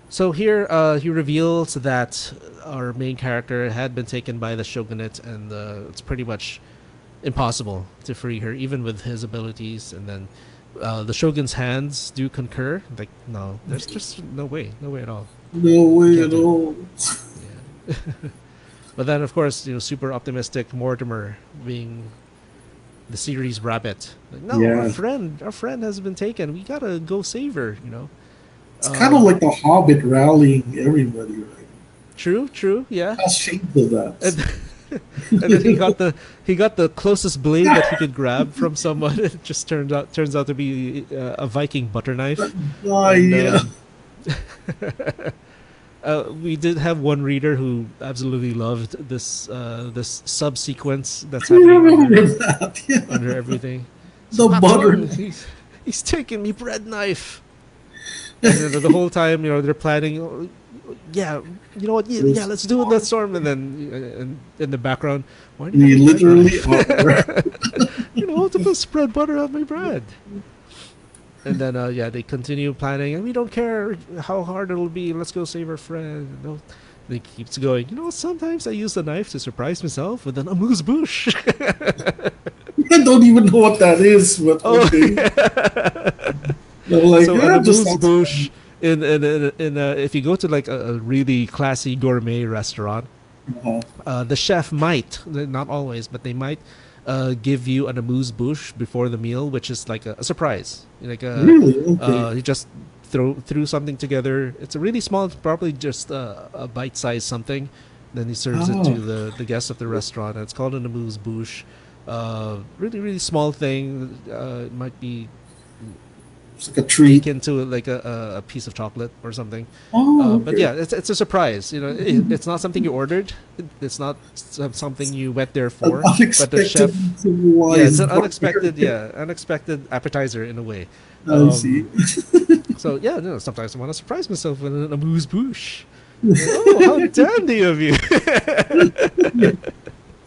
So here he reveals that our main character had been taken by the shogunate, and it's pretty much impossible to free her, even with his abilities. And then the shogun's hands do concur. Like, no, there's just no way at all. No way at all. Yeah. But then, of course, super optimistic Mortimer, being the series rabbit. Like, no, our friend has been taken. We gotta go save her. It's kind of like the Hobbit rallying everybody, right? True, yeah. How shameful that. And then he got the closest blade that he could grab from someone. It just turns out to be a Viking butter knife. We did have one reader who absolutely loved this subsequence that's happening under everything. The butter. He's taking me bread knife. And then the whole time, they're planning. Oh, yeah, you know what? Yeah, let's do it. Let's storm. And then in the background, why do you We literally are. To spread butter on my bread. And then they continue planning, and we don't care how hard it'll be. Let's go save our friend. And it keeps going. Sometimes I use the knife to surprise myself with an amuse-bouche. I don't even know what that is, but okay. So an amuse-bouche if you go to like a really classy gourmet restaurant, the chef might, not always, but they might give you an amuse-bouche before the meal, which is like a surprise. Really? Okay. You just threw something together. It's a really small, probably just a bite-sized something. Then he serves it to the guests of the restaurant. And it's called an amuse-bouche. Really, really small thing. It might be it's like a treat into like a piece of chocolate or something. Okay. But yeah, it's a surprise. It's not something you ordered. It's not something you went there for. But the chef, it's an unexpected appetizer in a way. I see. So sometimes I want to surprise myself with an amuse-bouche. How dandy of you!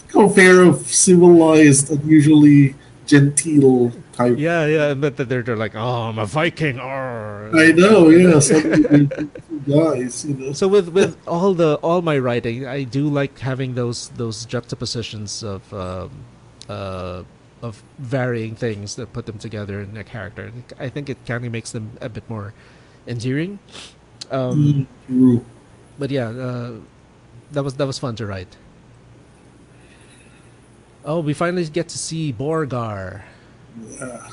Compare of civilized, unusually genteel type. Yeah, but they're like, oh, I'm a Viking. Arr. I know, yeah. Suddenly guys, So with all my writing, I do like having those juxtapositions of varying things that put them together in a character. I think it kind of makes them a bit more endearing. True. But yeah, that was fun to write. Oh, we finally get to see Borgar. Yeah.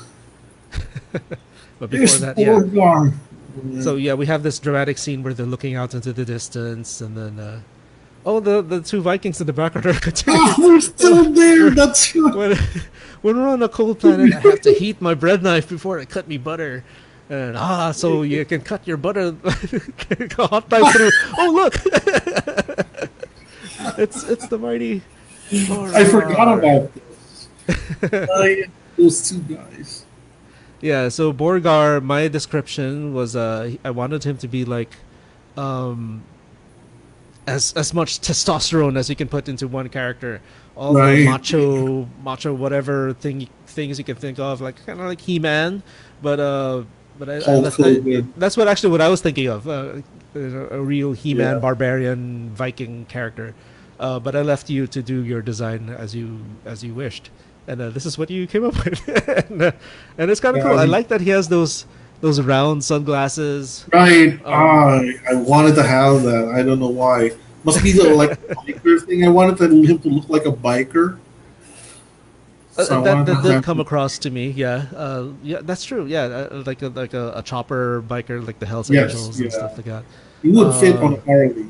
But before that, Borgar. So we have this dramatic scene where they're looking out into the distance, and then the two Vikings in the background are continuing. Oh, we're still there. That's when we're on a cold planet, I have to heat my bread knife before I cut me butter. And so you can cut your butter hot knife through. Oh, look! it's the mighty. I forgot about this. Those two guys. Yeah, so Borgar, my description was I wanted him to be like as much testosterone as you can put into one character. All the macho whatever things you can think of, like kind of like He-Man, but that's what I was thinking of, a real He-Man barbarian Viking character. But I left you to do your design as you wished, and this is what you came up with. and it's kind of cool. I like that he has those round sunglasses. Right. I wanted to have that. I don't know why. Must be the like biker thing. I wanted him to look like a biker. So that did come across to me. Yeah, that's true. Yeah, like a chopper biker, like the Hells Angels and stuff like that. He would fit on a Harley.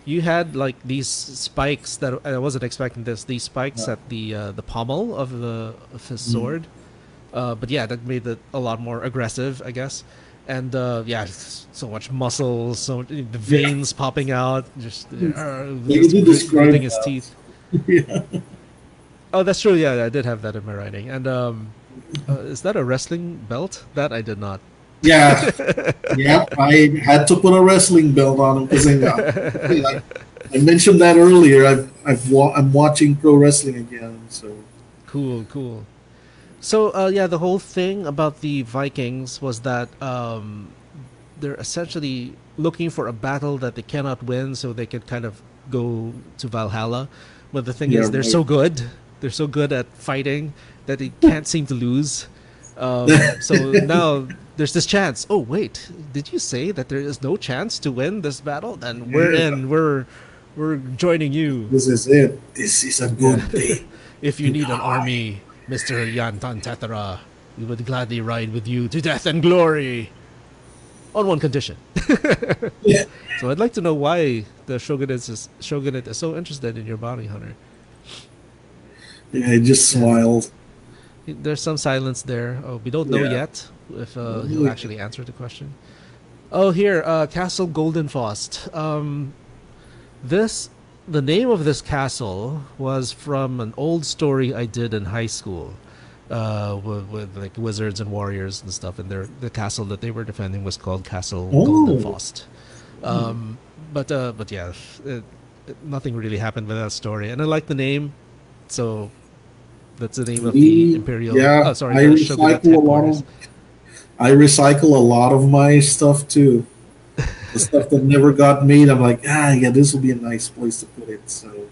You had like these spikes that I wasn't expecting this. These spikes at the pommel of his sword, but that made it a lot more aggressive, I guess. And so much muscle, so the veins popping out, just gritting his teeth. Yeah. Oh, that's true. Yeah, I did have that in my writing. And is that a wrestling belt? That I did not. Yeah, I had to put a wrestling belt on him because I mentioned that earlier. I'm watching pro wrestling again. So cool. So the whole thing about the Vikings was that they're essentially looking for a battle that they cannot win, so they could kind of go to Valhalla. But the thing is, they're so good. They're so good at fighting that they can't seem to lose. So now there's this chance. Oh wait, did you say that there is no chance to win this battle? Then we're in. We're joining you. This is it. This is a good day. If you need an army, Mr. Yantan Tetera, we would gladly ride with you to death and glory. On one condition. So I'd like to know why the shogunate is so interested in your bounty hunter. Yeah, he just smiled. There's some silence there. Oh, we don't know yet if he'll actually answer the question. Oh, here, Castle Goldenfost. The name of this castle was from an old story I did in high school. with like wizards and warriors and stuff, and the castle that they were defending was called Castle Oh. Goldenfaust. But yeah, nothing really happened with that story, and I like the name, so that's the name of the Imperial. Yeah, oh, sorry, I the Shogunate recycle a lot headquarters. of. I recycle a lot of my stuff too. The stuff that never got made, I'm like, yeah, this will be a nice place to put it. So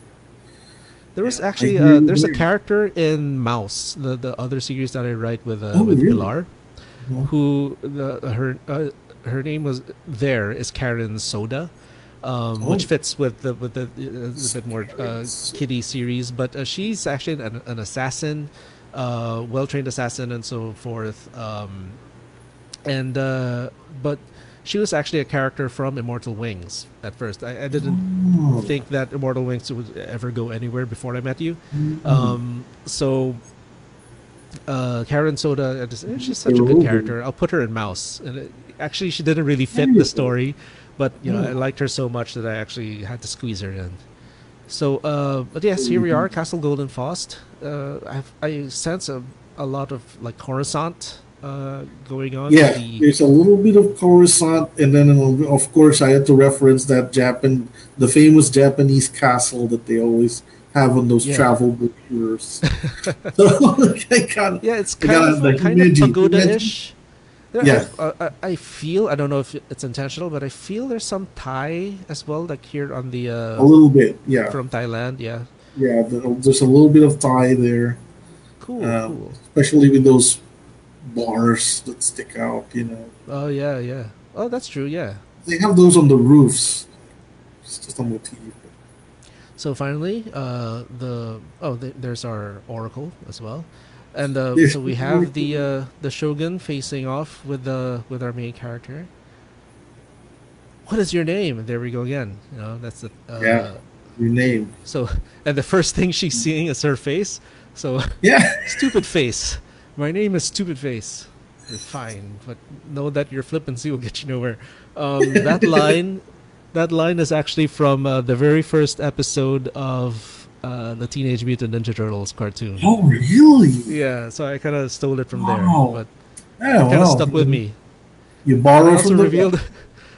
There was yeah, actually I hear you there's a there. character in Mouse, the other series that I write Oh, with really? Pilar, Yeah. who her name was there is Karen Soda, which Oh, fits with the a bit more kiddie series. But she's actually an assassin, well trained assassin and so forth. And but she was actually a character from Immortal Wings at first. I didn't oh. think that Immortal Wings would ever go anywhere before I met you. Mm. So Karen Soda, she's such a good They're character. I'll put her in Mouse. And actually, she didn't really fit the story, but I liked her so much that I actually had to squeeze her in. So, but yes, here we are, Castle Goldenfaust. I sense a lot of like Coruscant going on. Yeah, there's a little bit of Coruscant, and then of course I had to reference that the famous Japanese castle that they always have on those Yeah. travel brochures. So Yeah, it's I got the kind of Himeji. pagoda-ish. Yeah, I feel, I don't know if it's intentional, but I feel there's some Thai as well, like here on the a little bit. Yeah, from Thailand. Yeah, yeah. There's a little bit of Thai there, cool. especially with those bars that stick out. Oh yeah. Oh, that's true. Yeah. They have those on the roofs. It's just a motif. So finally, there's our oracle as well, and There's so we have the shogun facing off with our main character. What is your name? And there we go again. That's the Yeah, your name. So, and the first thing she's seeing is her face. So, Yeah. stupid face. My name is Stupid Face. Fine, but know that your flippancy will get you nowhere. That line is actually from the very first episode of the Teenage Mutant Ninja Turtles cartoon. Oh, really? Yeah, so I kind of stole it from Wow. there, but Yeah, it kind of well, stuck with me. You And borrow from the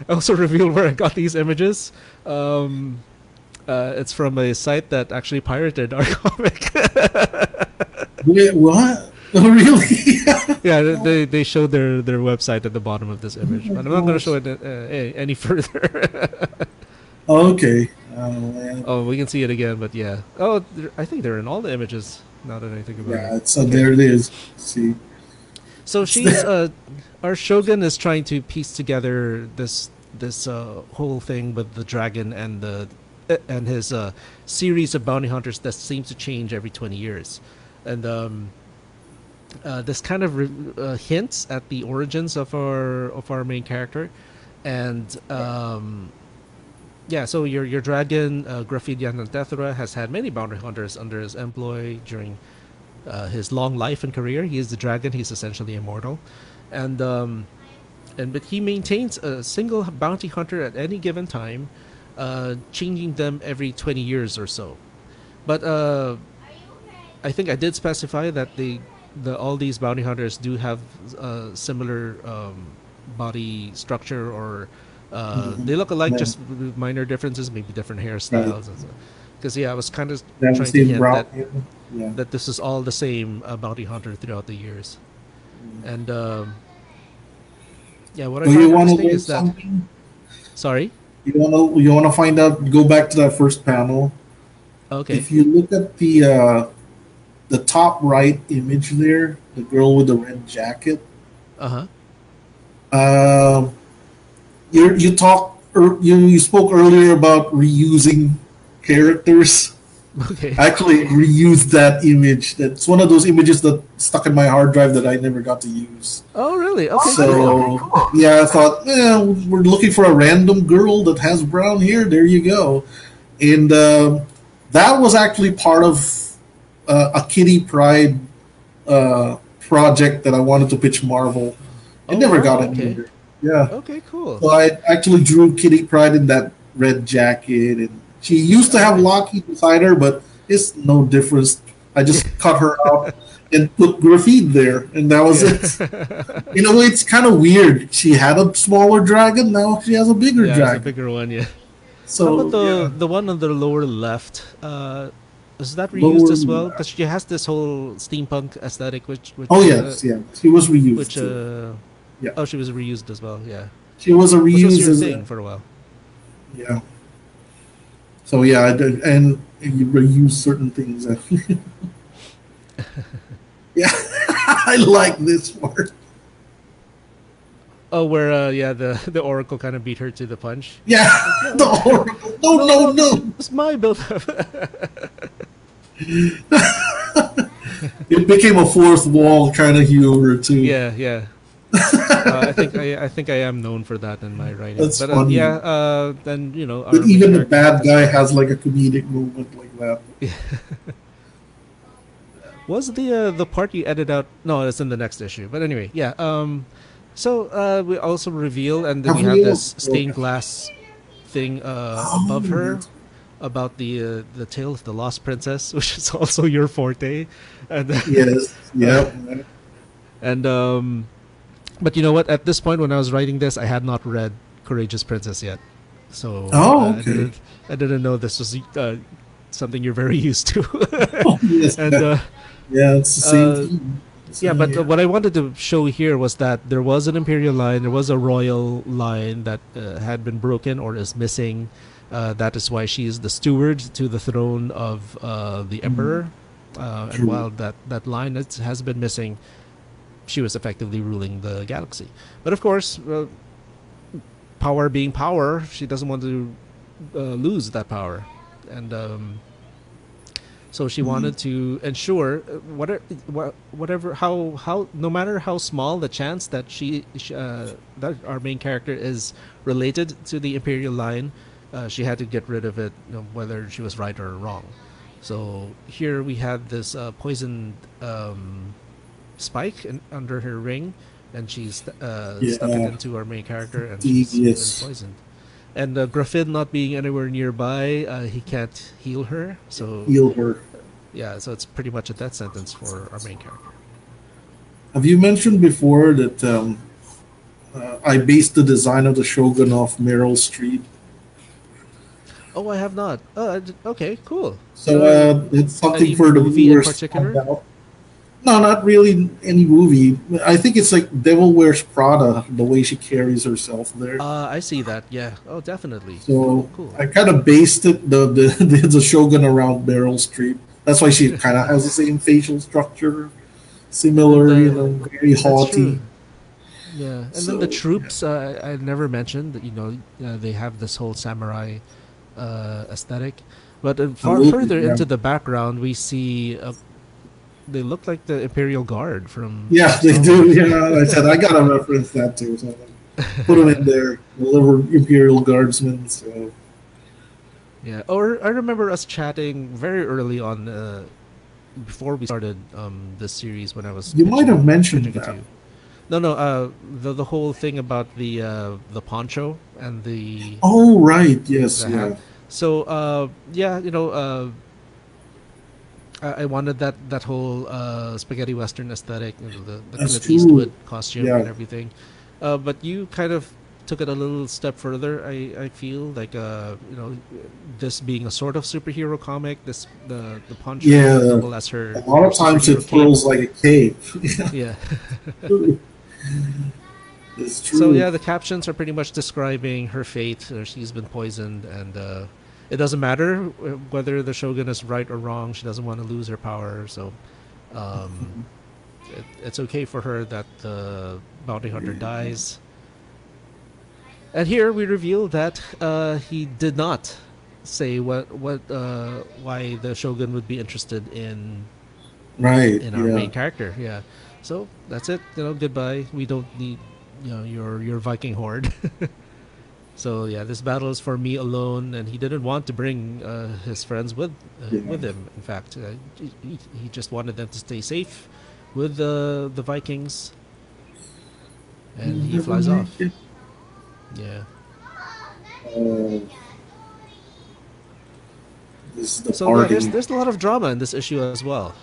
I also revealed where I got these images. It's from a site that actually pirated our comic. Wait, what? Oh, really? Yeah, they showed their website at the bottom of this image, but I'm not going to show it any further. Okay. Oh, man. Oh, we can see it again, but yeah. Oh, I think they're in all the images. Now that I think about Yeah, it. so there it is. See? So she's our shogun is trying to piece together this whole thing with the dragon and his series of bounty hunters that seems to change every 20 years, and this kind of hints at the origins of our main character, and yeah. So your dragon Graffidian Antethra has had many bounty hunters under his employ during his long life and career. He is the dragon. He's essentially immortal, and but he maintains a single bounty hunter at any given time, changing them every 20 years or so. But I think I did specify that all these bounty hunters do have similar body structure, or they look alike, Yeah. just with minor differences, maybe different hairstyles. Because I was kind of That trying to same hint brown. that Yeah. this is all the same bounty hunter throughout the years. And yeah, what I Do you find want to interesting learn is that. something? Sorry. You wanna find out? Go back to that first panel. Okay. If you look at the top right image there, the girl with the red jacket. Uh Um, you spoke earlier about reusing characters. huh. Okay. I actually reused that image. That's one of those images that stuck in my hard drive that I never got to use. Oh, really? Okay. So yeah, I thought, we're looking for a random girl that has brown hair. There you go. And that was actually part of a Kitty Pride project that I wanted to pitch Marvel. It Oh, never wow, got okay. anywhere. Yeah. Okay. Cool. So I actually drew Kitty Pryde in that red jacket, and she used to have Lockheed beside her, but it's no difference I just cut her out and put graphite there, and that was it. You know, it's kind of weird. She had a smaller dragon, now she has a bigger Yeah, it's a dragon. bigger one. Yeah. How about So yeah, the one on the lower left? Is that reused lower as well? Because left. she has this whole steampunk aesthetic, Oh yes, yeah, she was reused which too. Yeah, oh, she was reused as well. Yeah, she was a which was reuse your as thing for a while. yeah. So yeah, I did, and you reuse certain things. Yeah, I like this part. Oh, where yeah, the Oracle kind of beat her to the punch. Yeah, Like, the no, oracle. No, no, no, no, this no. was my build up. It became a fourth wall kind of humor too. Yeah, yeah. I think I am known for that in my writing. That's But funny. yeah, then you know That our main even the character had bad this guy one. has like a comedic moment like that. Was the part you edited out? No, it's in the next issue. But anyway, yeah. So we also reveal, and then Have we we have all? this stained glass thing above Oh, her that's, about the tale of the lost princess, which is also your forte, and yes. uh, Yep. and but you know what? At this point, when I was writing this, I had not read Courageous Princess yet, so Oh, okay. I didn't know this was something you're very used to, Oh, yes. and Yeah, it's the same uh, thing. yeah. So But yeah. what I wanted to show here was that there was an imperial line, there was a royal line that had been broken or is missing. That is why she is the steward to the throne of the Mm, emperor. And true. while that line has been missing, she was effectively ruling the galaxy. But of course, power being power, she doesn't want to lose that power, and so she Mm, wanted to ensure whatever how no matter how small the chance that that our main character is related to the imperial line, she had to get rid of it, you know, whether she was right or wrong. So here we had this poisoned spike under her ring, and she's stuck it yeah. into our main character, and she's been Devious. poisoned. And Griffin not being anywhere nearby, he can't heal her. So Heal her. yeah, so it's pretty much a death sentence for our main character. Have you mentioned before that I based the design of the Shogun off Meryl Streep? Oh, I have not. Okay, cool. So it's something Any for the movie in viewers to find particular? out. No, not really any movie. I think it's like Devil Wears Prada, the way she carries herself there. I see that. Yeah. Oh, definitely. So Cool, cool. I kind of based it the Shogun around Meryl Streep. That's why she kind of has the same facial structure, And similar, very that's true. haughty. Yeah, and then the So yeah, troops. I never mentioned that. You know, they have this whole samurai aesthetic, but a far little bit, further yeah, into the background, we see they look like the Imperial Guard yeah, from they Star do. Wars. Yeah, I said I gotta reference that too. So put them in there, the little Imperial Guardsmen. So Yeah, or I remember us chatting very early on before we started this series when I was you might have mentioned pitching it to that. you. No, no, the whole thing about the poncho and Oh right, yes, the hat. yeah, So yeah, you know, I wanted that whole spaghetti western aesthetic, you know, the that's Clint Eastwood true. costume and Yeah, everything. But you kind of took it a little step further. I feel like you know, this being a sort of superhero comic, the poncho would yeah. double as A her lot of times it superhero cape. furls like a cape. Yeah. It's So true. yeah, the captions are pretty much describing her fate. She's been poisoned, and it doesn't matter whether the shogun is right or wrong. She doesn't want to lose her power, so um, it's okay for her that the bounty hunter dies. And here we reveal that he did not say why the shogun would be interested Right. in our Yeah. main character. Yeah, so that's it. You know, goodbye. We don't need your Viking horde. So yeah, this battle is for me alone, and he didn't want to bring his friends Yeah. with him. In fact, he just wanted them to stay safe with the Vikings, and You'll he never flies make off. it. Yeah. Uh, is So yeah, departing. there's a lot of drama in this issue as well,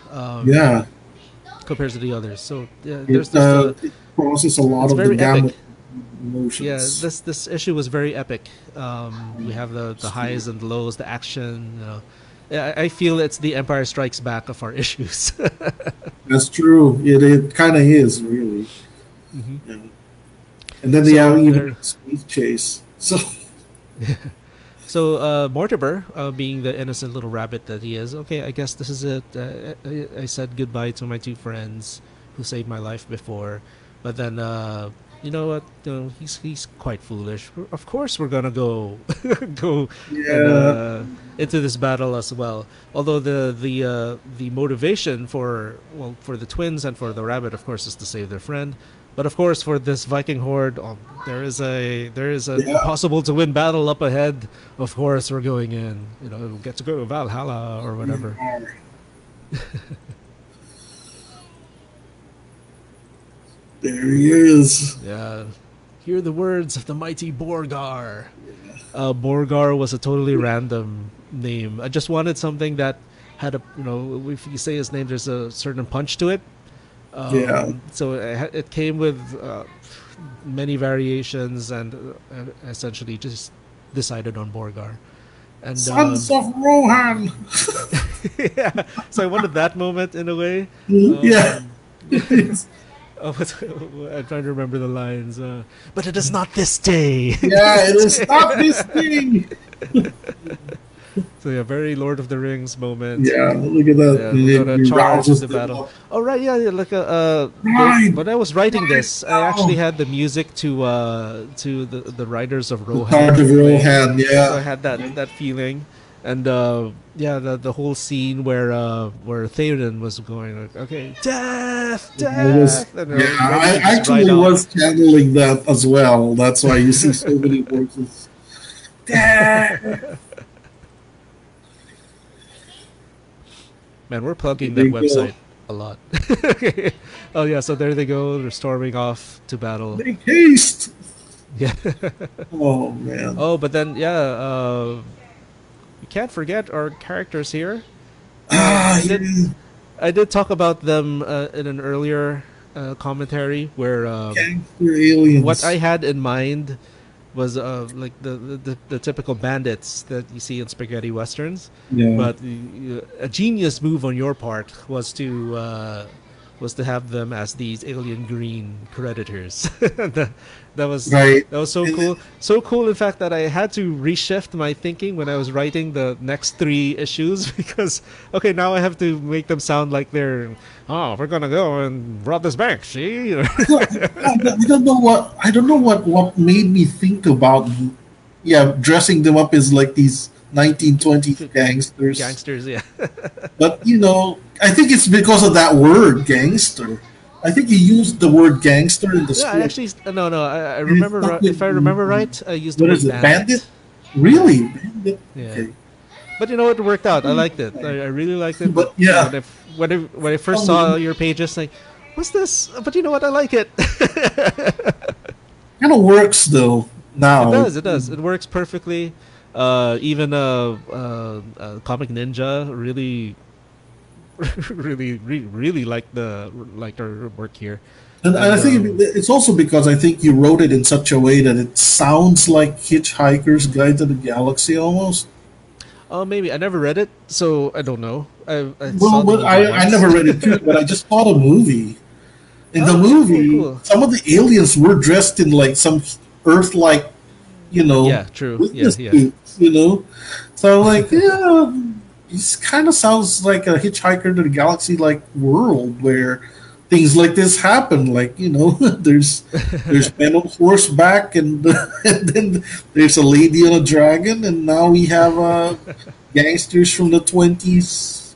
Yeah, compared to the others. So yeah, it processes a lot it's of the very gamut epic. of Yeah, emotions. this issue was very epic. We have the highs and the lows, the action. You know, yeah, I feel it's the Empire Strikes Back of our issues. That's true. It kind of is really. Hmm. Yeah. And then they have So even there, a space chase. So so Mortimer, being the innocent little rabbit that he is, okay, I guess this is it. I said goodbye to my two friends who saved my life before, but then you know what? You know, he's quite foolish. Of course, we're gonna go go and yeah, into this battle as well. Although the motivation for, well, for the twins and for the rabbit, of course, is to save their friend. But of course, for this Viking horde, there is an yeah. impossible to win battle up ahead. Of course, we're going in. You know, we'll get to go to Valhalla or whatever. There he is. Yeah. Hear the words of the mighty Borgar. Borgar was a totally random name. I just wanted something that had a, you know, if you say his name, there's a certain punch to it. Yeah. So it came with many variations, and essentially just decided on Borgar. And Sons of Rohan. yeah, so I wanted that moment in a way. Yeah. Um, oh, I'm trying to remember the lines. But it is not this day. Yeah, it is not this thing. So yeah, very Lord of the Rings moment. Yeah, look at that. Yeah, we're gonna It charge rouses the them battle. up. Oh right, yeah, yeah. Like Right, when I was writing right this, I actually now. had the music to the writers of The Charge of Rohan playing, Rohan, so I yeah. had that feeling, and yeah, the whole scene where Theoden was going like, okay, death, death, and Yeah, ready I to just ride actually was off. channeling that as well. That's why you see so many voices. Dad! Man, we're plugging There that you go. website a lot. Oh yeah, so there they go. They're storming off to battle. Make haste! Yeah. Oh, man. Oh, but then yeah, we can't forget our characters here. Ah, yeah. I did talk about them in an earlier commentary where Gangster what I aliens. had in mind was like the typical bandits that you see in spaghetti westerns, Yeah. but a genius move on your part was to have them as these alien green predators. that, that was Right. that was so And cool. So cool, in fact, that I had to reshift my thinking when I was writing the next three issues because okay, now I have to make them sound like they're, oh, we're gonna go and rob this bank. See, I don't know what made me think about yeah dressing them up as like these 1920s gangsters. gangsters. Yeah. But I think it's because of that word gangster. I think he used the word gangster in the Yeah, I script, actually no no I and it remember stuck with if I me. remember right, I used the What is word it, bandit? bandit. Really, bandit? Yeah, Okay, but you know it worked out. I liked it. I really liked it. But but yeah, when I first saw kind your pages, like, what's this? But you know what? I like it. of works though It now. does. It does. It works perfectly. Even Comic Ninja really, really liked our work here, And I and think it's also because I think you wrote it in such a way that it sounds like Hitchhiker's Guide to the Galaxy almost. oh, maybe I never read it, so I don't know. I saw Well, the movie I once. never read it too, but I just saw the movie. In the Oh, cool, movie, cool. some of the aliens were dressed in like some Earth-like, Yeah, true. Yeah, witness yeah. suits. So I'm like, yeah, this kind of sounds like a Hitchhiker to the Galaxy like world where things like this happen. Like there's men on horseback, and and then there's a lady on a dragon, and now we have gangsters from the 20s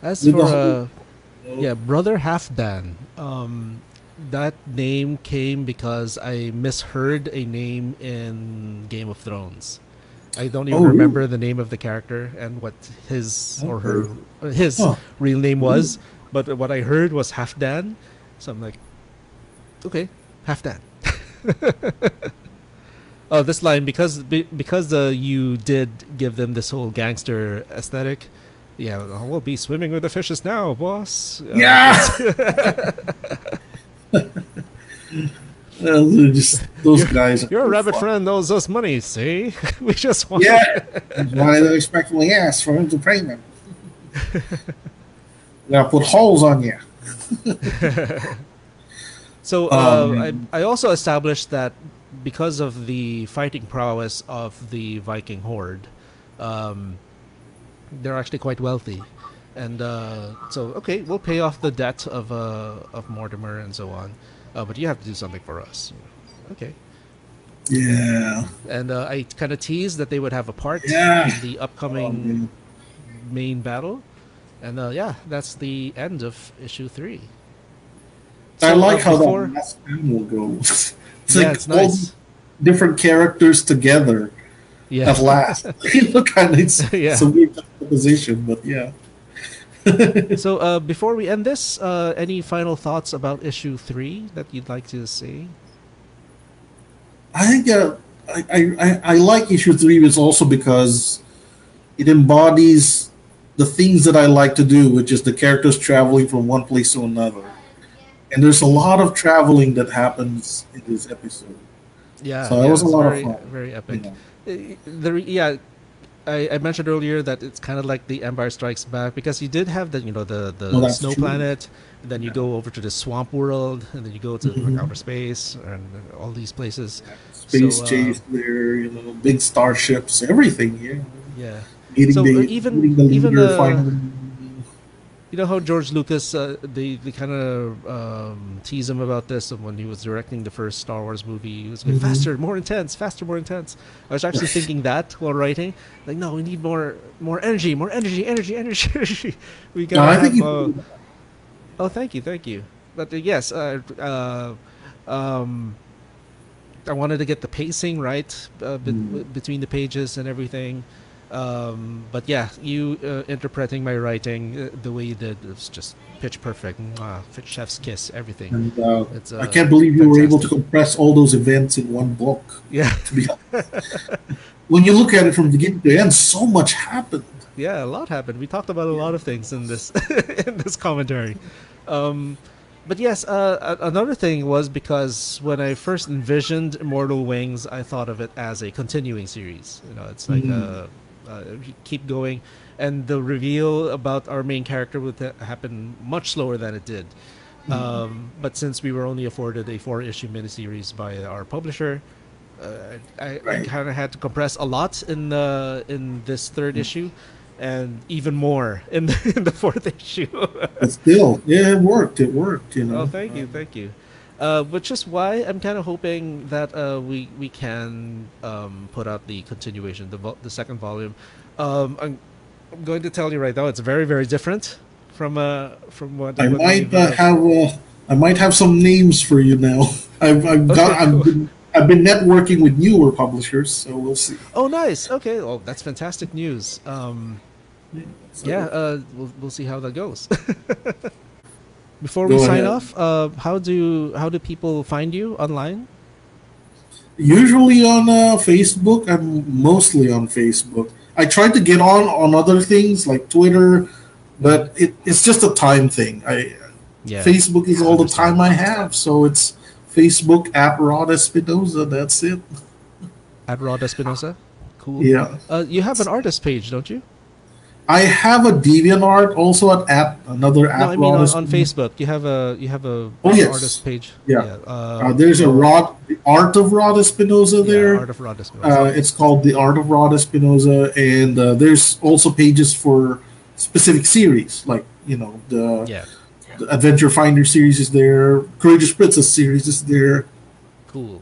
As with the for whole. yeah, Brother Halfdan. That name came because I misheard a name in Game of Thrones. I don't even Oh, really? remember the name of the character and what his or Okay. her his Huh. real name was, but what I heard was Halfdan. So I'm like, okay, Halfdan. Oh, this line because you did give them this whole gangster aesthetic. Yeah, we'll be swimming with the fishes now, boss. Yeah. Just those guys. Your rabbit friend owes us money. See, we just want. Yeah. That's why they respectfully asked for him to pay them. Gotta put holes on you. So I also established that because of the fighting prowess of the Viking horde, they're actually quite wealthy, and so okay, we'll pay off the debt of Mortimer and so on, but you have to do something for us. Okay. Yeah. And I kind of teased that they would have a part Yeah. in the upcoming main battle, and yeah, that's the end of issue 3. I So, like how before- that last panel goes. It's Yeah, like it's all nice. different characters together Yeah. at last. Look at it. It's, Yeah. it's a weird position, but yeah. So before we end this, any final thoughts about issue 3 that you'd like to say? I think I like issue 3 is also because it embodies the things that I like to do, which is the characters traveling from one place to another. And there's a lot of traveling that happens in this episode. Yeah, So it was a it's lot of very, fun. very epic. Yeah. I mentioned earlier that it's kind of like the Empire Strikes Back because you did have the Oh, that's snow true. planet, then you go over to the swamp world, and then you go to like, outer space and all these places. Space So, chase there, big starships, everything. Yeah. Yeah. Meeting So, the even- meeting the even leader the- finally. You know how George Lucas, they kind of tease him about this when he was directing the first Star Wars movie. He was going faster, more intense, faster, more intense. I was actually thinking that while writing, like, no, we need more energy, energy. We No, I gotta think have. you- Oh, thank you. But yes, I wanted to get the pacing right between the pages and everything. But yeah, you interpreting my writing the way you did was just pitch perfect. Mwah, chef's kiss, everything. And It's, I can't believe you were able to fantastic. compress all those events in one book. Yeah, To be honest. When you look at it from beginning to end, so much happened. yeah, a lot happened. We talked about a lot of things in this in this commentary. But yes, another thing was because when I first envisioned Immortal Wings, I thought of it as a continuing series. It's like keep going, and the reveal about our main character would happen much slower than it did. But since we were only afforded a 4-issue miniseries by our publisher, I kind of had to compress a lot in this 3rd issue, and even more in the 4th issue. But still, yeah, it worked. Oh, thank you. Which is why I'm kind of hoping that we can put out the continuation, the second volume. I'm going to tell you right now, it's very, very different from what. I what might we've, I might have some names for you now. I've been networking with newer publishers, so we'll see. Oh, nice. Okay. Oh, that's fantastic news. So, Yeah. We'll see how that goes. Before Go we sign ahead. off, how do people find you online? Usually on Facebook. I'm mostly on Facebook. I tried to get on other things like Twitter, but it's just a time thing. Yeah. Facebook is all the Understand. time I have, so it's Facebook at Rod Espinosa. That's it. At Rod Espinosa. Cool. Yeah. You have an artist page, don't you? I have a DeviantArt also at another app. No, I mean Rod on Espinosa. Facebook. You have a Oh, yes. artist page. Yeah. Yeah. There's a the Art of Rod Espinosa there. Art of Rod Espinosa. It's called the Art of Rod Espinosa, and there's also pages for specific series, like the Yeah. Adventure Finder series is there, Courageous Princess series is there. Cool.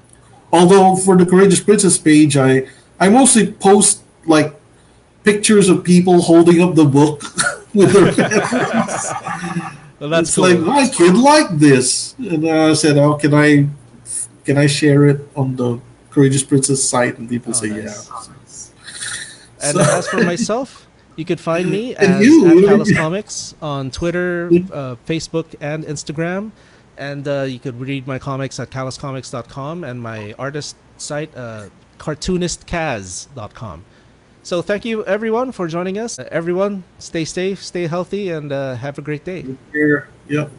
Although for the Courageous Princess page, I mostly post like pictures of people holding up the book with their hands. Well, that's It's cool. like my kid liked this, and I said, "Oh, can I share it on the Courageous Princess site?" And people say, nice. "Yeah." And So- as for myself, you could find me And as you, at you- Callus Comics on Twitter, Facebook, and Instagram. And you could read my comics at calluscomics.com and my artist site, cartoonistcaz.com. So thank you, everyone, for joining us. Everyone, stay safe, stay healthy, and have a great day. Yep.